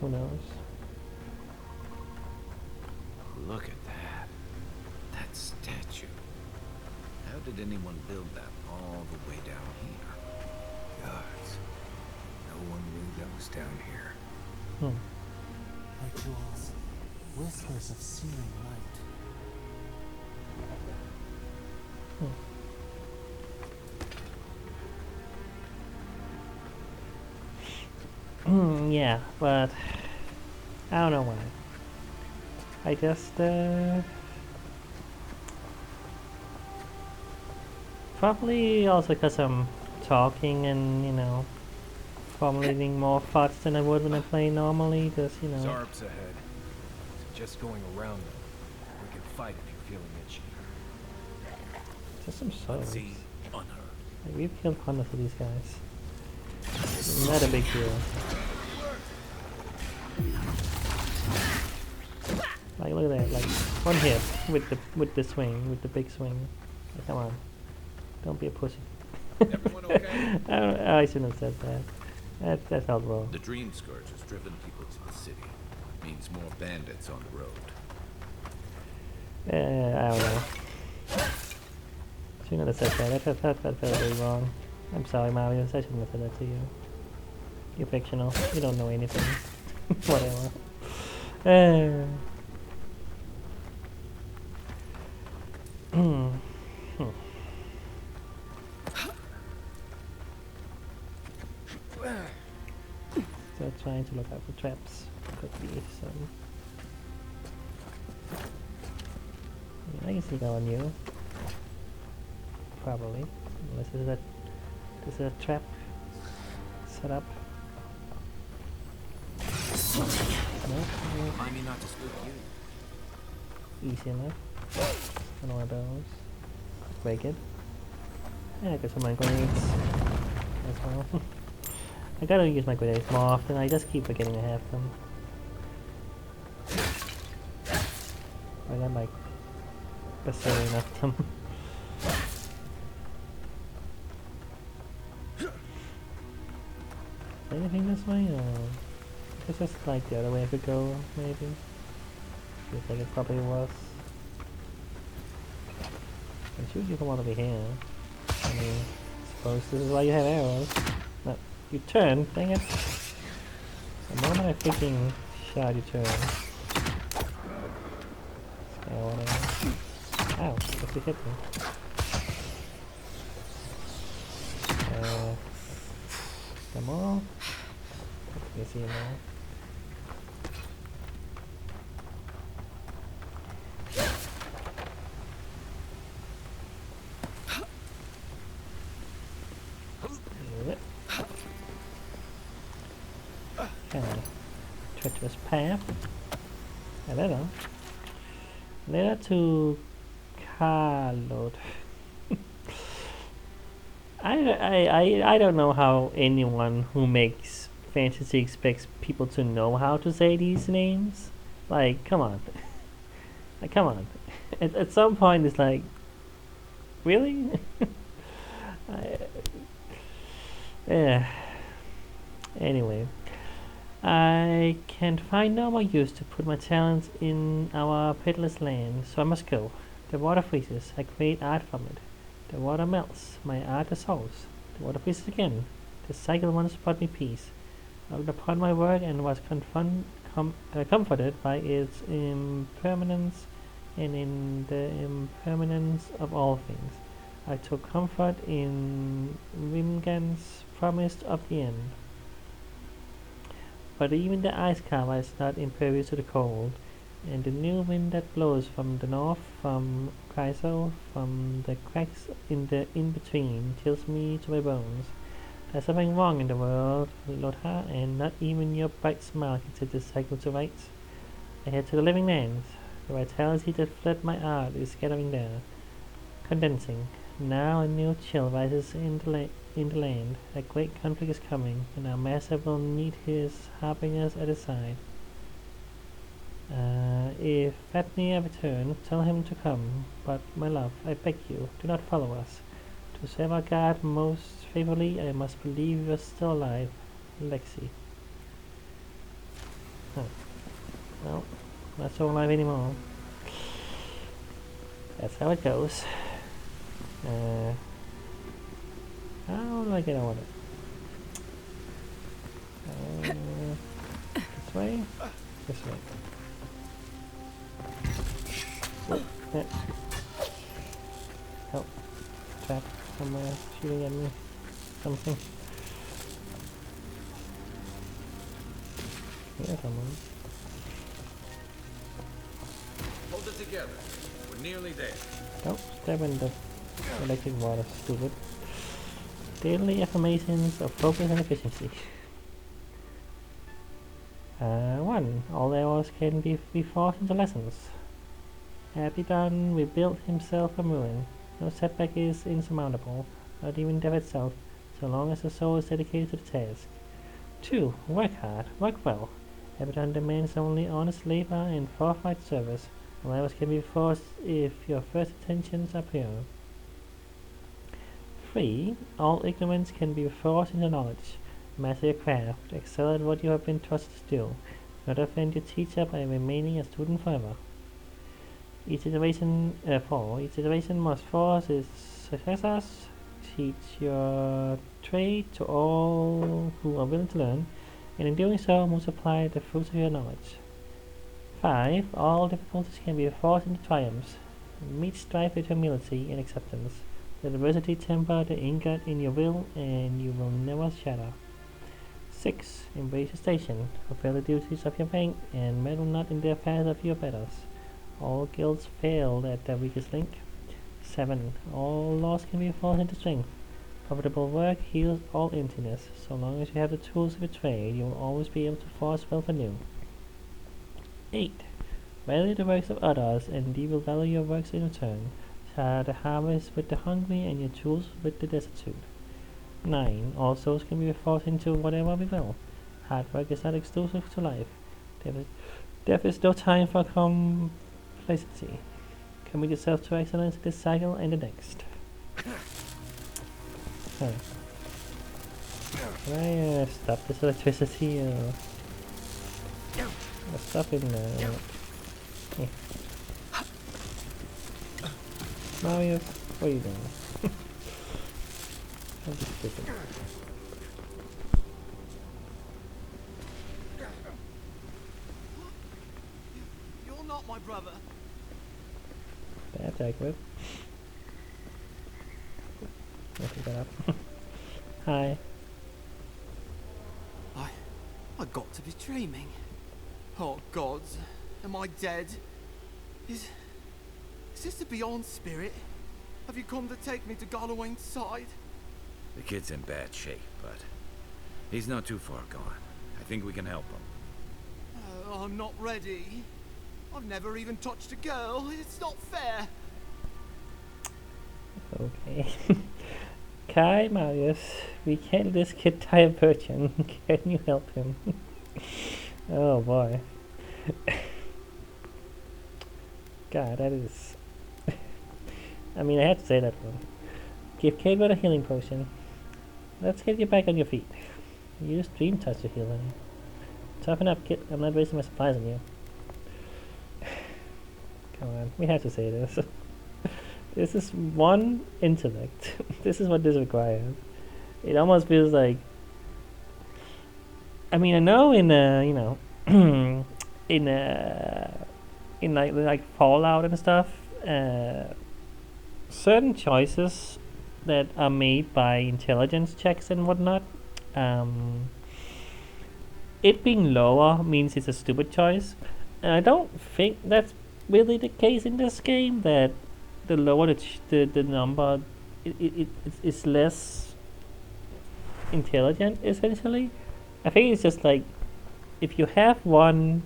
Who knows? Look at that. That statue. How did anyone build that all the way down here? Gods. No one knew that was down here. Rituals, whispers of searing light. Yeah, but I don't know why. I just probably also because I'm talking and, you know, formulating more thoughts than I would when I play normally, because, you know. Zarps ahead. Just going around them. We can fight if you're feeling itchy. Just some souls. See, unheard. Like, we've killed hundreds of these guys. Not a big deal. Like, look at that, like, one hit with the swing, with the big swing. Like, come on. Don't be a pussy. Everyone okay? I shouldn't have said that. That felt wrong. The Dream Scourge has driven people to the city. Means more bandits on the road. I don't know. Shouldn't have said that. That felt very wrong. I'm sorry, Marius. I shouldn't have said that to you. You're fictional. You don't know anything. Whatever. Still trying to look out for traps. Could be some. Yeah, I can see that on you. Probably. Unless this is a trap set up. No? Remind me not to spook you. Easy enough. One of those. Very good. Yeah, I got some mind grenades as well. I gotta use my grenades more often. I just keep forgetting I have them. I got like a zillion of them. Anything this way, or it's just like the other way I could go, maybe? Feels like it probably was. I'm sure you don't want to be here. I mean, I suppose this is why you have arrows. No, you turn, dang it! The moment I freaking shot, you turn. Ow, what's he hit me? Come on. You see him now. Kind of treacherous path. A little. Letter to Carlot. I don't know how anyone who makes fantasy expects people to know how to say these names. Like, come on. Like, come on. At some point it's like, really? Anyway, I can find no more use to put my talents in our peddler's land, so I must go. The water freezes, I create art from it. The water melts, my art dissolves. The water freezes again. The cycle once brought me peace. I looked upon my work and was comforted by its impermanence and in the impermanence of all things. I took comfort in Rimgan's promise of the end. But even the ice carver is not impervious to the cold, and the new wind that blows from the north, from Kaiso, from the cracks in the in-between, chills me to my bones. There's something wrong in the world, Lotha, and not even your bright smile can set this cycle to rights. I head to the living land. The vitality that fled my art is gathering there, condensing. Now a new chill rises in the land. A great conflict is coming, and our master will need his harbingers at his side. If Fatnir returns, tell him to come. But, my love, I beg you, do not follow us. To serve our God most faithfully, I must believe you are still alive. Lexi. Huh. Well, not so alive anymore. That's how it goes. How do I get on it? This way? This way. Oh, yeah. Help. Trap somewhere shooting at me. Something. Here's someone. Hold it together. We're nearly there. Don't step in the electric water, stupid. Daily affirmations of focus and efficiency. 1. All errors can be forced into lessons. Abbie done rebuilt himself from ruin. No setback is insurmountable, not even death itself, so long as the soul is dedicated to the task. 2. Work hard, work well. Abaddon demands only honest labor and forthright service. All errors can be forced if your first intentions are pure. 3. All ignorance can be forced into knowledge. Master your craft, excel at what you have been trusted to do. Do not offend your teacher by remaining a student forever. 4. Each iteration must force its successors. Teach your trade to all who are willing to learn, and in doing so multiply the fruits of your knowledge. 5. All difficulties can be forced into triumphs. Meet strife with humility and acceptance. Let adversity temper the ingot in your will, and you will never shatter. 6. Embrace your station. Fulfill the duties of your rank, and meddle not in the affairs of your betters. All guilds fail at their weakest link. 7. All laws can be forced into strength. Profitable work heals all emptiness. So long as you have the tools of your trade, you will always be able to force wealth anew. 8. Value the works of others, and they will value your works in return. Share the harvest with the hungry, and your tools with the destitute. 9. All souls can be forced into whatever we will. Hard work is not exclusive to life. Death is no time for complacency. Commit yourself to excellence in this cycle and the next. Sorry. Can I stop this electricity? Stop in yeah. Mario, what are you doing? I'm just stupid. You're not my brother. Bad attack whip. I'll pick that up. Hi. I got to be dreaming. Oh gods, am I dead? Is this the Beyond Spirit? Have you come to take me to Galloway's side? The kid's in bad shape, but he's not too far gone. I think we can help him. I'm not ready. I've never even touched a girl. It's not fair. Okay. Kai, Marius, we can't let this kid die a virgin. Can you help him? Oh boy. God, that is... I mean, I had to say that one. Give Cadwell a healing potion. Let's get you back on your feet. Use Dream Touch to heal him. Toughen up, kid. I'm not wasting my supplies on you. Come on, we have to say this. This is one intellect. This is what this requires. It almost feels like... I mean, I know in you know, in like Fallout and stuff, certain choices that are made by intelligence checks and whatnot, it being lower means it's a stupid choice, and I don't think that's really the case in this game. That the lower the number, it's less intelligent essentially. I think it's just like if you have one,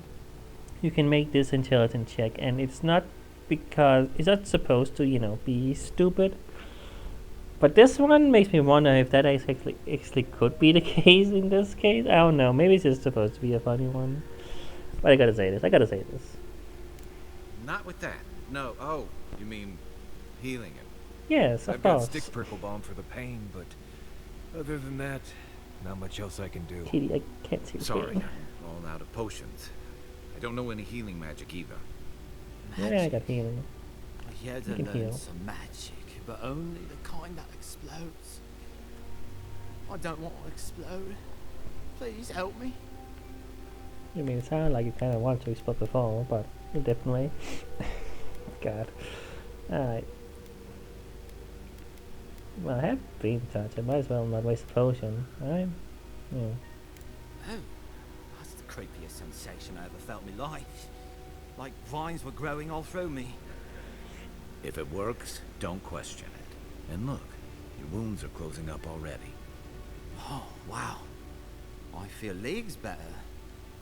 you can make this intelligent check, and it's not because it's not supposed to, you know, be stupid. But this one makes me wonder if that actually could be the case in this case. I don't know. Maybe it's just supposed to be a funny one. But I gotta say this. Not with that. No. Oh, you mean healing him? Yes, of I've course. got stick prickle balm for the pain, but other than that, not much else I can do. Kitty, I can't see the Sorry, pain. I'm all out of potions. I don't know any healing magic either. Yeah, I got healing. I had You to can learn heal. some magic, but only the kind that explodes. I don't want to explode. Please help me. I mean, it sounded like you kind of wanted to explode before, but in a different way. God. Alright. Well, I have Dream Touch. I might as well not waste a potion. Alright? Yeah. Oh, that's the creepiest sensation I ever felt in my life. Like vines were growing all through me. If it works, don't question it. And look, your wounds are closing up already. Oh, wow. I feel leagues better.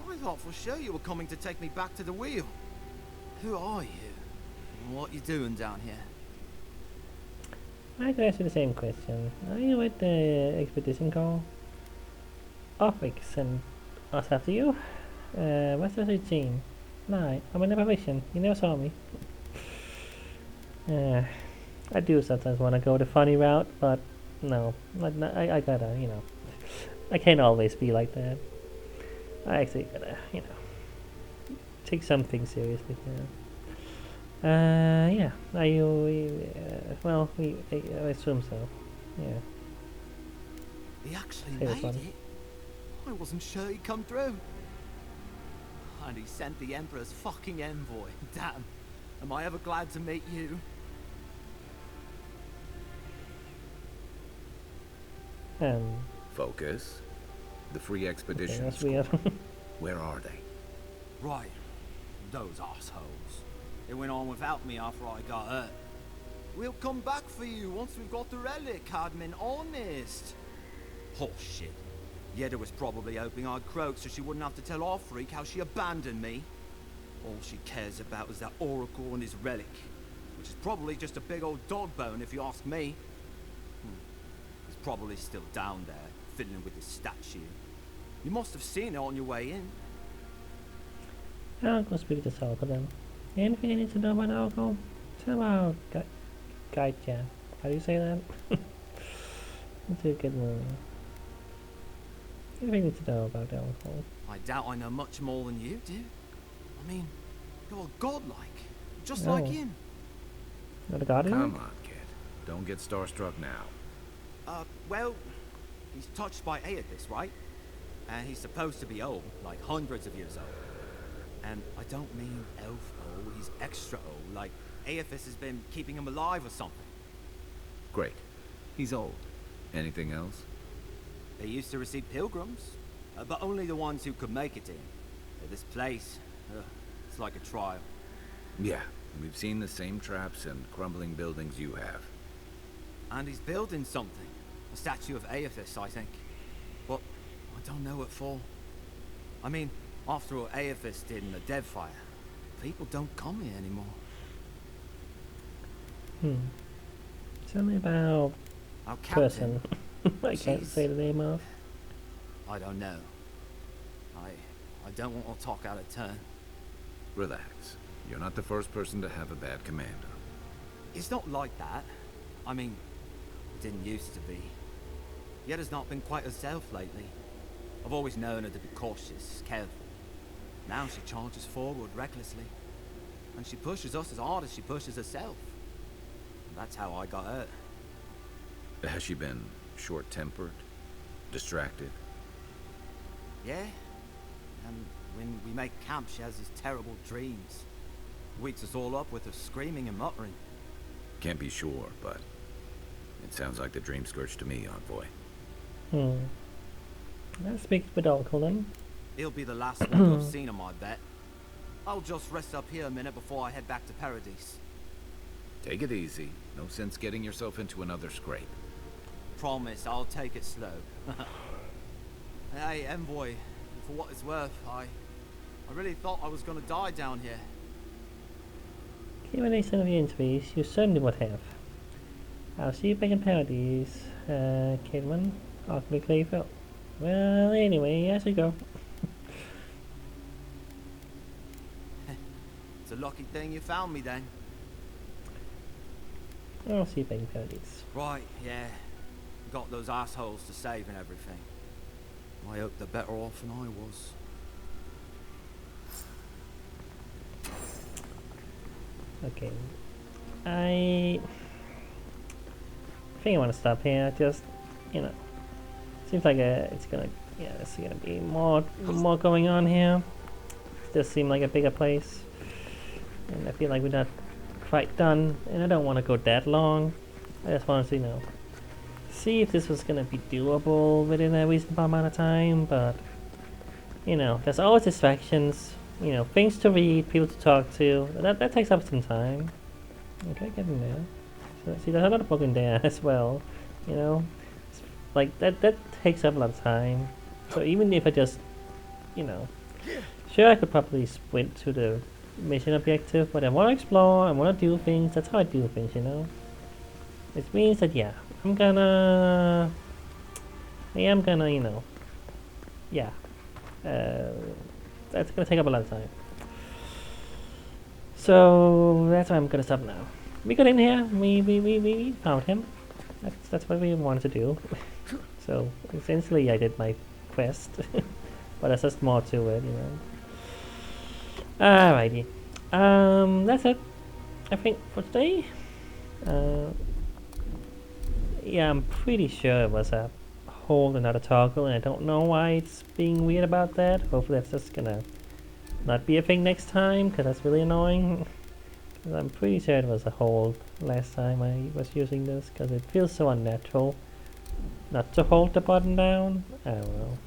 I thought for sure you were coming to take me back to the wheel. Who are you? And what you doing down here? I could ask you the same question. Are you with the expedition call? Ofric sent us after you? What's the routine? No, I'm in a vision. You never saw me. I do sometimes want to go the funny route, but no. I gotta, you know. I can't always be like that. I actually gotta, you know, take something seriously. Yeah. Are you? Well, I assume so. Yeah. He actually Hey, made it. I wasn't sure he'd come through. And he sent the Emperor's fucking envoy. Damn. Am I ever glad to meet you? Focus. The free expedition that's school. weird. Where are they? Right. Those assholes. They went on without me after I got hurt. We'll come back for you once we've got the relic, Cadman, honest. Oh shit. Yeda was probably hoping I'd croak so she wouldn't have to tell Offreak how she abandoned me. All she cares about is that oracle and his relic, which is probably just a big old dog bone if you ask me. He's probably still down there, fiddling with his statue. You must have seen it on your way in. I'll go speak to Salka then. Anything you need to know about alcohol? Tell about Gaitya. How do you say that? That's a good one. Anything you need to know about alcohol? I doubt I know much more than you do. I mean, you're godlike, just Oh. like him. Not a guardian? Come on, kid. Don't get starstruck now. Well, he's touched by Aethys, right? And he's supposed to be old, like hundreds of years old. And I don't mean elf old, he's extra old, like Aethys has been keeping him alive or something. Great. He's old. Anything else? They used to receive pilgrims, but only the ones who could make it in. This place, it's like a trial. Yeah, we've seen the same traps and crumbling buildings you have. And he's building something. A statue of Aethys, I think. But I don't know what for. I mean, after all Aethys did in the Deadfire, people don't come here anymore. Tell me about Our person. captain. I can't Jeez. say the name of. I don't know. I don't want to talk out of turn. Relax. You're not the first person to have a bad commander. It's not like that. I mean, it didn't used to be. Yeda's not been quite herself lately. I've always known her to be cautious, careful. Now she charges forward recklessly. And she pushes us as hard as she pushes herself. And that's how I got hurt. Has she been short-tempered? Distracted? Yeah? And when we make camp, she has these terrible dreams. Wakes us all up with her screaming and muttering. Can't be sure, but it sounds like the dream scourge to me, Envoy. Let's speak with Oracle then. He'll be the last one to have seen him, I bet. I'll just rest up here a minute before I head back to Paradise. Take it easy. No sense getting yourself into another scrape. Promise, I'll take it slow. Hey, Envoy, for what it's worth, I really thought I was gonna die down here. Given some of the interviews, you certainly would have. I'll see you back in Paradise, Kidman. I'll be Clayfield. Well, anyway, as you go. It's a lucky thing you found me then. I'll see you back in Paradise. Right, yeah. Got those assholes to save and everything. I hope they're better off than I was. Okay. I think I want to stop here. Just, you know, seems like it's gonna be more going on here. It does seem like a bigger place, and I feel like we're not quite done. And I don't want to go that long. I just want to, you know, see if this was gonna be doable within a reasonable amount of time. But you know, there's always distractions. you know, things to read, people to talk to. That takes up some time. Okay, getting there. So, see, there's another book in there as well. You know, like that takes up a lot of time. So even if I just, you know, sure I could probably sprint to the mission objective, but I want to explore, I want to do things. That's how I do things, you know. Which means that yeah, I am gonna, you know, yeah, that's gonna take up a lot of time. So that's why I'm gonna stop now. We got in here. We found him. That's what we wanted to do. So essentially, I did my quest, but there's just more to it, you know. Alrighty. That's it. I think for today. Yeah, I'm pretty sure it was a hold another toggle, and I don't know why it's being weird about that. Hopefully, that's just gonna not be a thing next time, because that's really annoying. Cause I'm pretty sure it was a hold last time I was using this, because it feels so unnatural not to hold the button down. I don't know.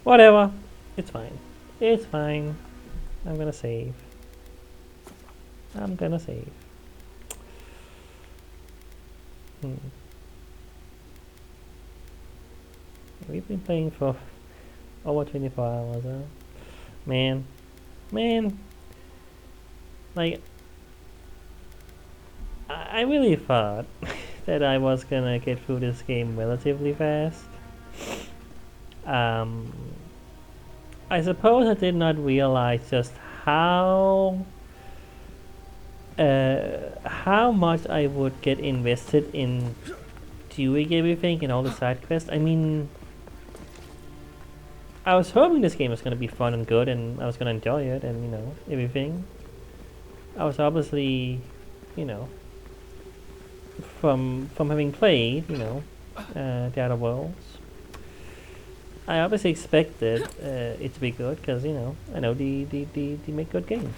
Whatever. It's fine. It's fine. I'm gonna save. I'm gonna save. We've been playing for over 24 hours, huh? Man. Like, I really thought that I was gonna get through this game relatively fast. I suppose I did not realize just how much I would get invested in doing everything and all the side quests. I mean, I was hoping this game was going to be fun and good, and I was going to enjoy it, and you know, everything. I was obviously, you know, from having played, you know, the Outer Worlds, I obviously expected it to be good, because you know, I know they make good games.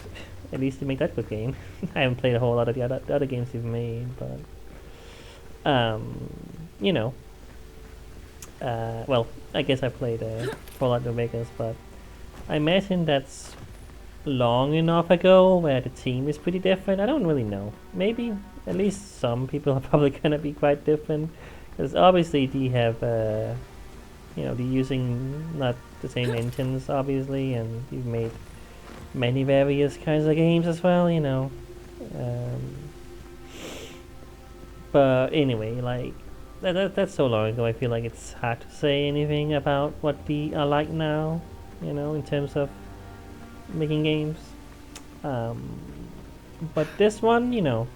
At least they make that good game. I haven't played a whole lot of the other games they've made, but you know, well, I guess I played Fallout New Vegas, but I imagine that's long enough ago where the team is pretty different. I don't really know. Maybe at least some people are probably gonna be quite different, because obviously they have, you know, they're using not the same engines, obviously, and they've made many various kinds of games as well, you know. But anyway, like that's so long ago. I feel like it's hard to say anything about what they are like now, you know, in terms of making games. But this one, you know,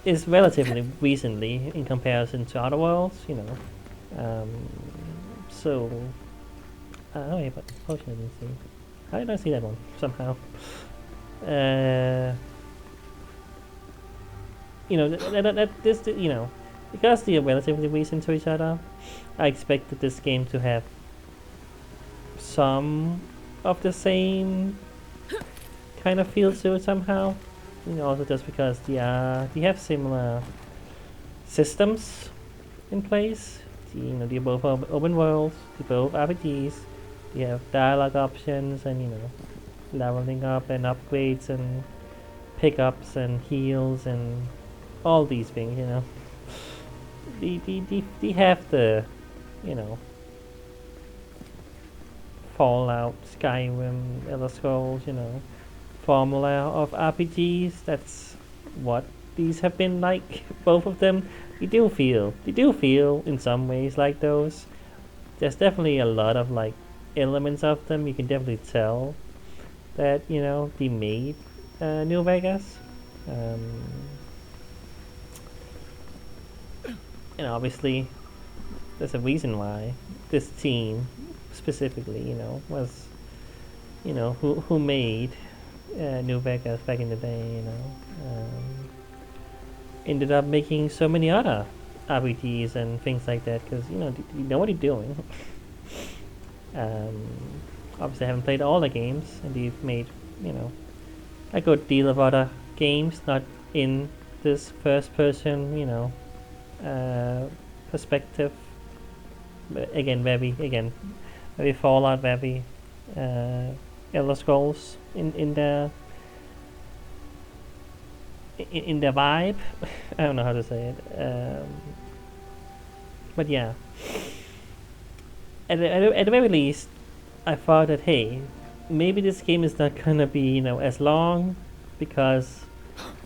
is relatively recently in comparison to Outer Worlds, you know. So, oh yeah, but potion I didn't see. How did I see that one? Somehow. You know, this, you know, because they are relatively recent to each other, I expected this game to have some of the same kind of feel to it somehow. You know, also just because they have similar systems in place. You know, they're both open worlds, they're both RPGs. You have dialogue options and, you know, leveling up and upgrades and pickups and heals and all these things, you know. They have the, you know, Fallout, Skyrim, Elder Scrolls, you know, formula of RPGs. That's what these have been like, both of them. They do feel in some ways like those. There's definitely a lot of like elements of them. You can definitely tell that, you know, they made New Vegas. And obviously there's a reason why this team specifically, you know, was, you know, who made New Vegas back in the day, you know, ended up making so many other RPGs and things like that, because, you know, you know what you're doing. Obviously I haven't played all the games, and they've made, you know, a good deal of other games, not in this first person, you know, perspective. But again, very Fallout, very Elder Scrolls in the vibe. I don't know how to say it. But yeah, at the very least, I thought that hey, maybe this game is not gonna be as long, because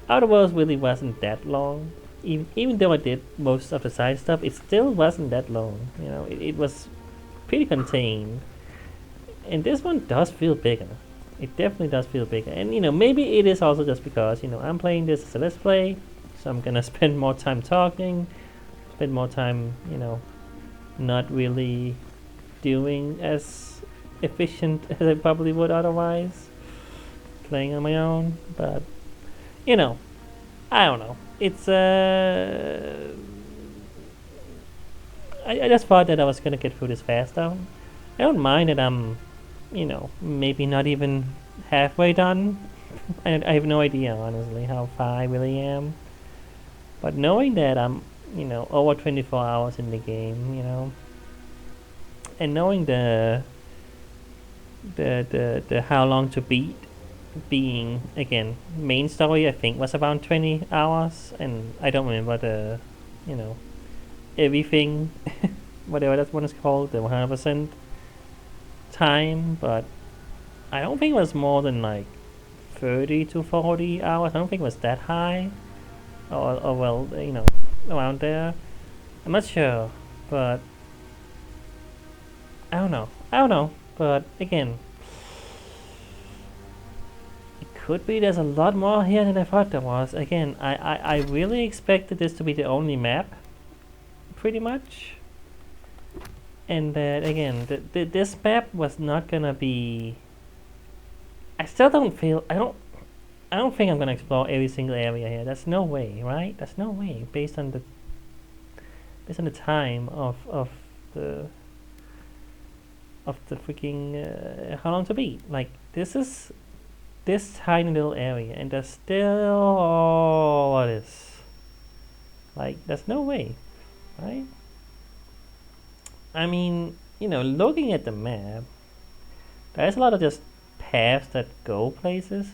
Outer Worlds really wasn't that long. Even though I did most of the side stuff, it still wasn't that long. It was pretty contained. And this one does feel bigger. It definitely does feel bigger. And maybe it is also just because I'm playing this as a let's play, so I'm gonna spend more time talking, spend more time not really doing as efficient as I probably would otherwise, playing on my own. But I don't know. It's I just thought that I was gonna get through this fast though. I don't mind that I'm maybe not even halfway done. I have no idea honestly how far I really am. But knowing that I'm over 24 hours in the game, and knowing the how long to beat, being again main story I think was around 20 hours, and I don't remember the everything whatever that one is called, the 100% time, but I don't think it was more than like 30 to 40 hours. I don't think it was that high, or well, around there. I'm not sure, but I don't know. But again, it could be there's a lot more here than I thought there was. Again, I really expected this to be the only map, pretty much. And that again, this map was not gonna be. I still don't feel. I don't think I'm gonna explore every single area here. That's no way, right? That's no way based on the time of the freaking how long to beat. Like this is this tiny little area, and there's still all of this. Like there's no way, right? I mean, looking at the map, there's a lot of just paths that go places.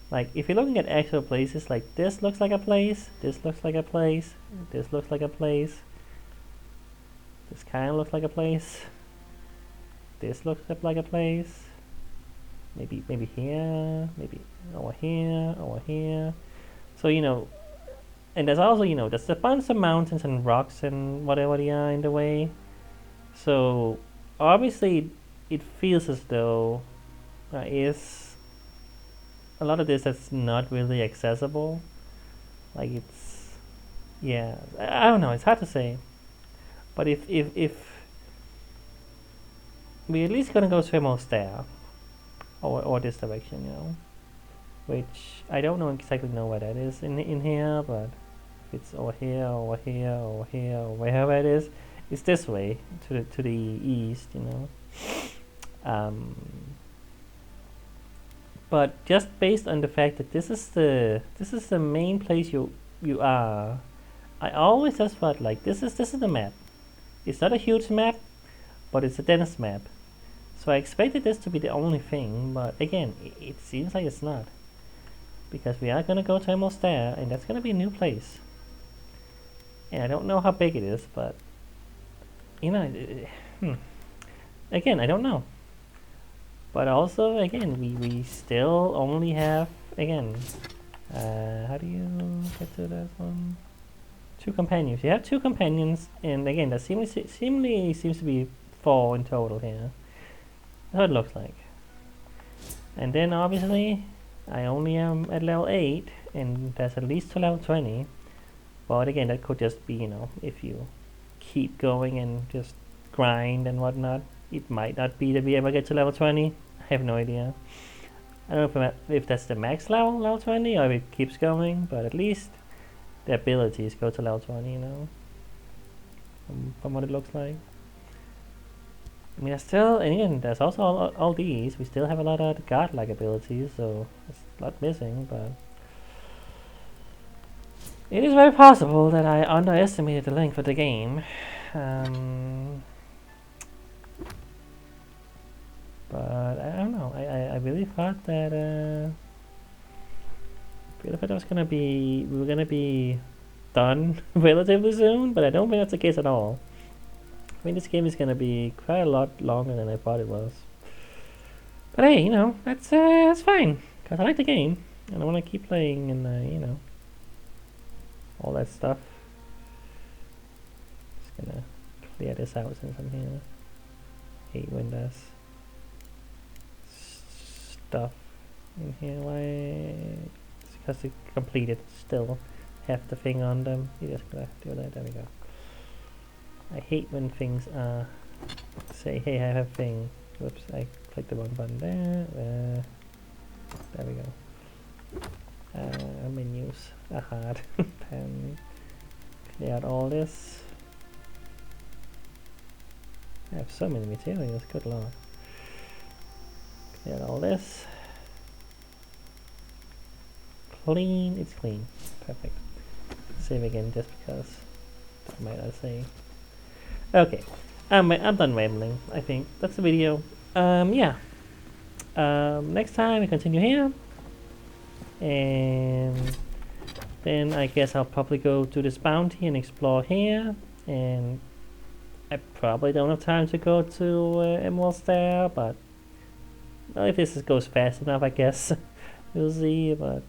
Like, if you're looking at actual places, like, this looks like a place, this looks like a place, this looks like a place, this kind of looks like a place, this looks like a place, maybe here, maybe over here. So, and there's also, there's a bunch of mountains and rocks and whatever they are in the way. So obviously it feels as though there is a lot of this that's not really accessible. Like yeah, I don't know, it's hard to say. But if we're at least gonna go almost there, or this direction, which I don't exactly know where that is in here, but if it's over here, or wherever it is. It's this way to the east, But just based on the fact that this is the main place you are, I always just felt like this is the map. It's not a huge map, but it's a dense map. So I expected this to be the only thing, but again, it seems like it's not, because we are gonna go to almost there, and that's gonna be a new place. And I don't know how big it is, but. Again, I don't know. But also, again, we still only have, again, how do you get to that one? 2 companions. You have 2 companions, and again, that seemingly seems to be 4 in total here. That's what it looks like. And then, obviously, I only am at level 8, and that's at least to level 20. But again, that could just be, if you keep going and just grind and whatnot, it might not be that we ever get to level 20. I have no idea. I don't know if that's the max level 20, or if it keeps going, but at least the abilities go to level 20, from what it looks like. I mean, there's also all these. We still have a lot of godlike abilities, so there's a lot missing, but it is very possible that I underestimated the length of the game. But I don't know. I really thought that we were gonna be done relatively soon, but I don't think that's the case at all. I think this game is gonna be quite a lot longer than I thought it was. But hey, you know, that's fine, cause I like the game and I want to keep playing and you know, all that stuff. Just gonna clear this out since I'm here. Hate when there's stuff in here. Why? It's because to complete it still have the thing on them. You just gotta do that. There we go. I hate when things say, hey, I have a thing. Whoops, I clicked the wrong button there. There we go. Menus are hard. Then clear out all this. I have so many materials, good lord. Clear out all this. Clean, it's clean. Perfect. Save again just because that might I say. Okay. I'm done rambling, I think. That's the video. Yeah. Next time we continue here. And then I guess I'll probably go to this bounty and explore here. And I probably don't have time to go to Emerald's there, but well, if this goes fast enough, I guess we'll see. But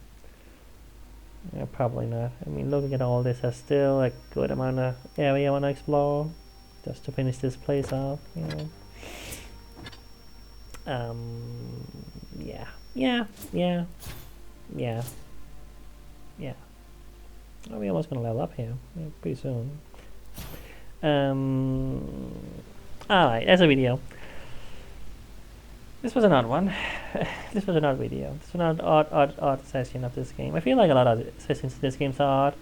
yeah, probably not. I mean, looking at all this, there's still a good amount of area I want to explore just to finish this place off. You know. Yeah. Are we almost gonna level up here? Yeah, pretty soon. Alright, that's a video. This was an odd one. This was an odd video. This was an odd session of this game. I feel like a lot of sessions in this game are odd.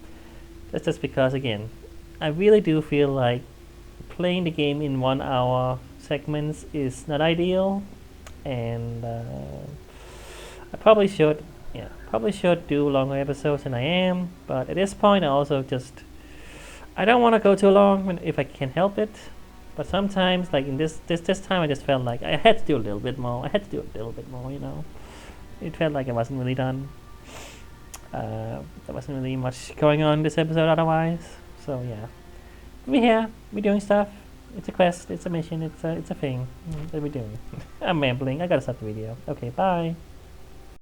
That's just because, again, I really do feel like playing the game in 1 hour segments is not ideal. And I probably should do longer episodes than I am. But at this point, I also I don't want to go too long if I can help it. But sometimes, like in this time, I just felt like I had to do a little bit more. You know. It felt like I wasn't really done. There wasn't really much going on in this episode otherwise. So yeah, we're here. We're doing stuff. It's a quest. It's a mission. It's a thing that we're doing. I'm rambling. I gotta stop the video. Okay, bye.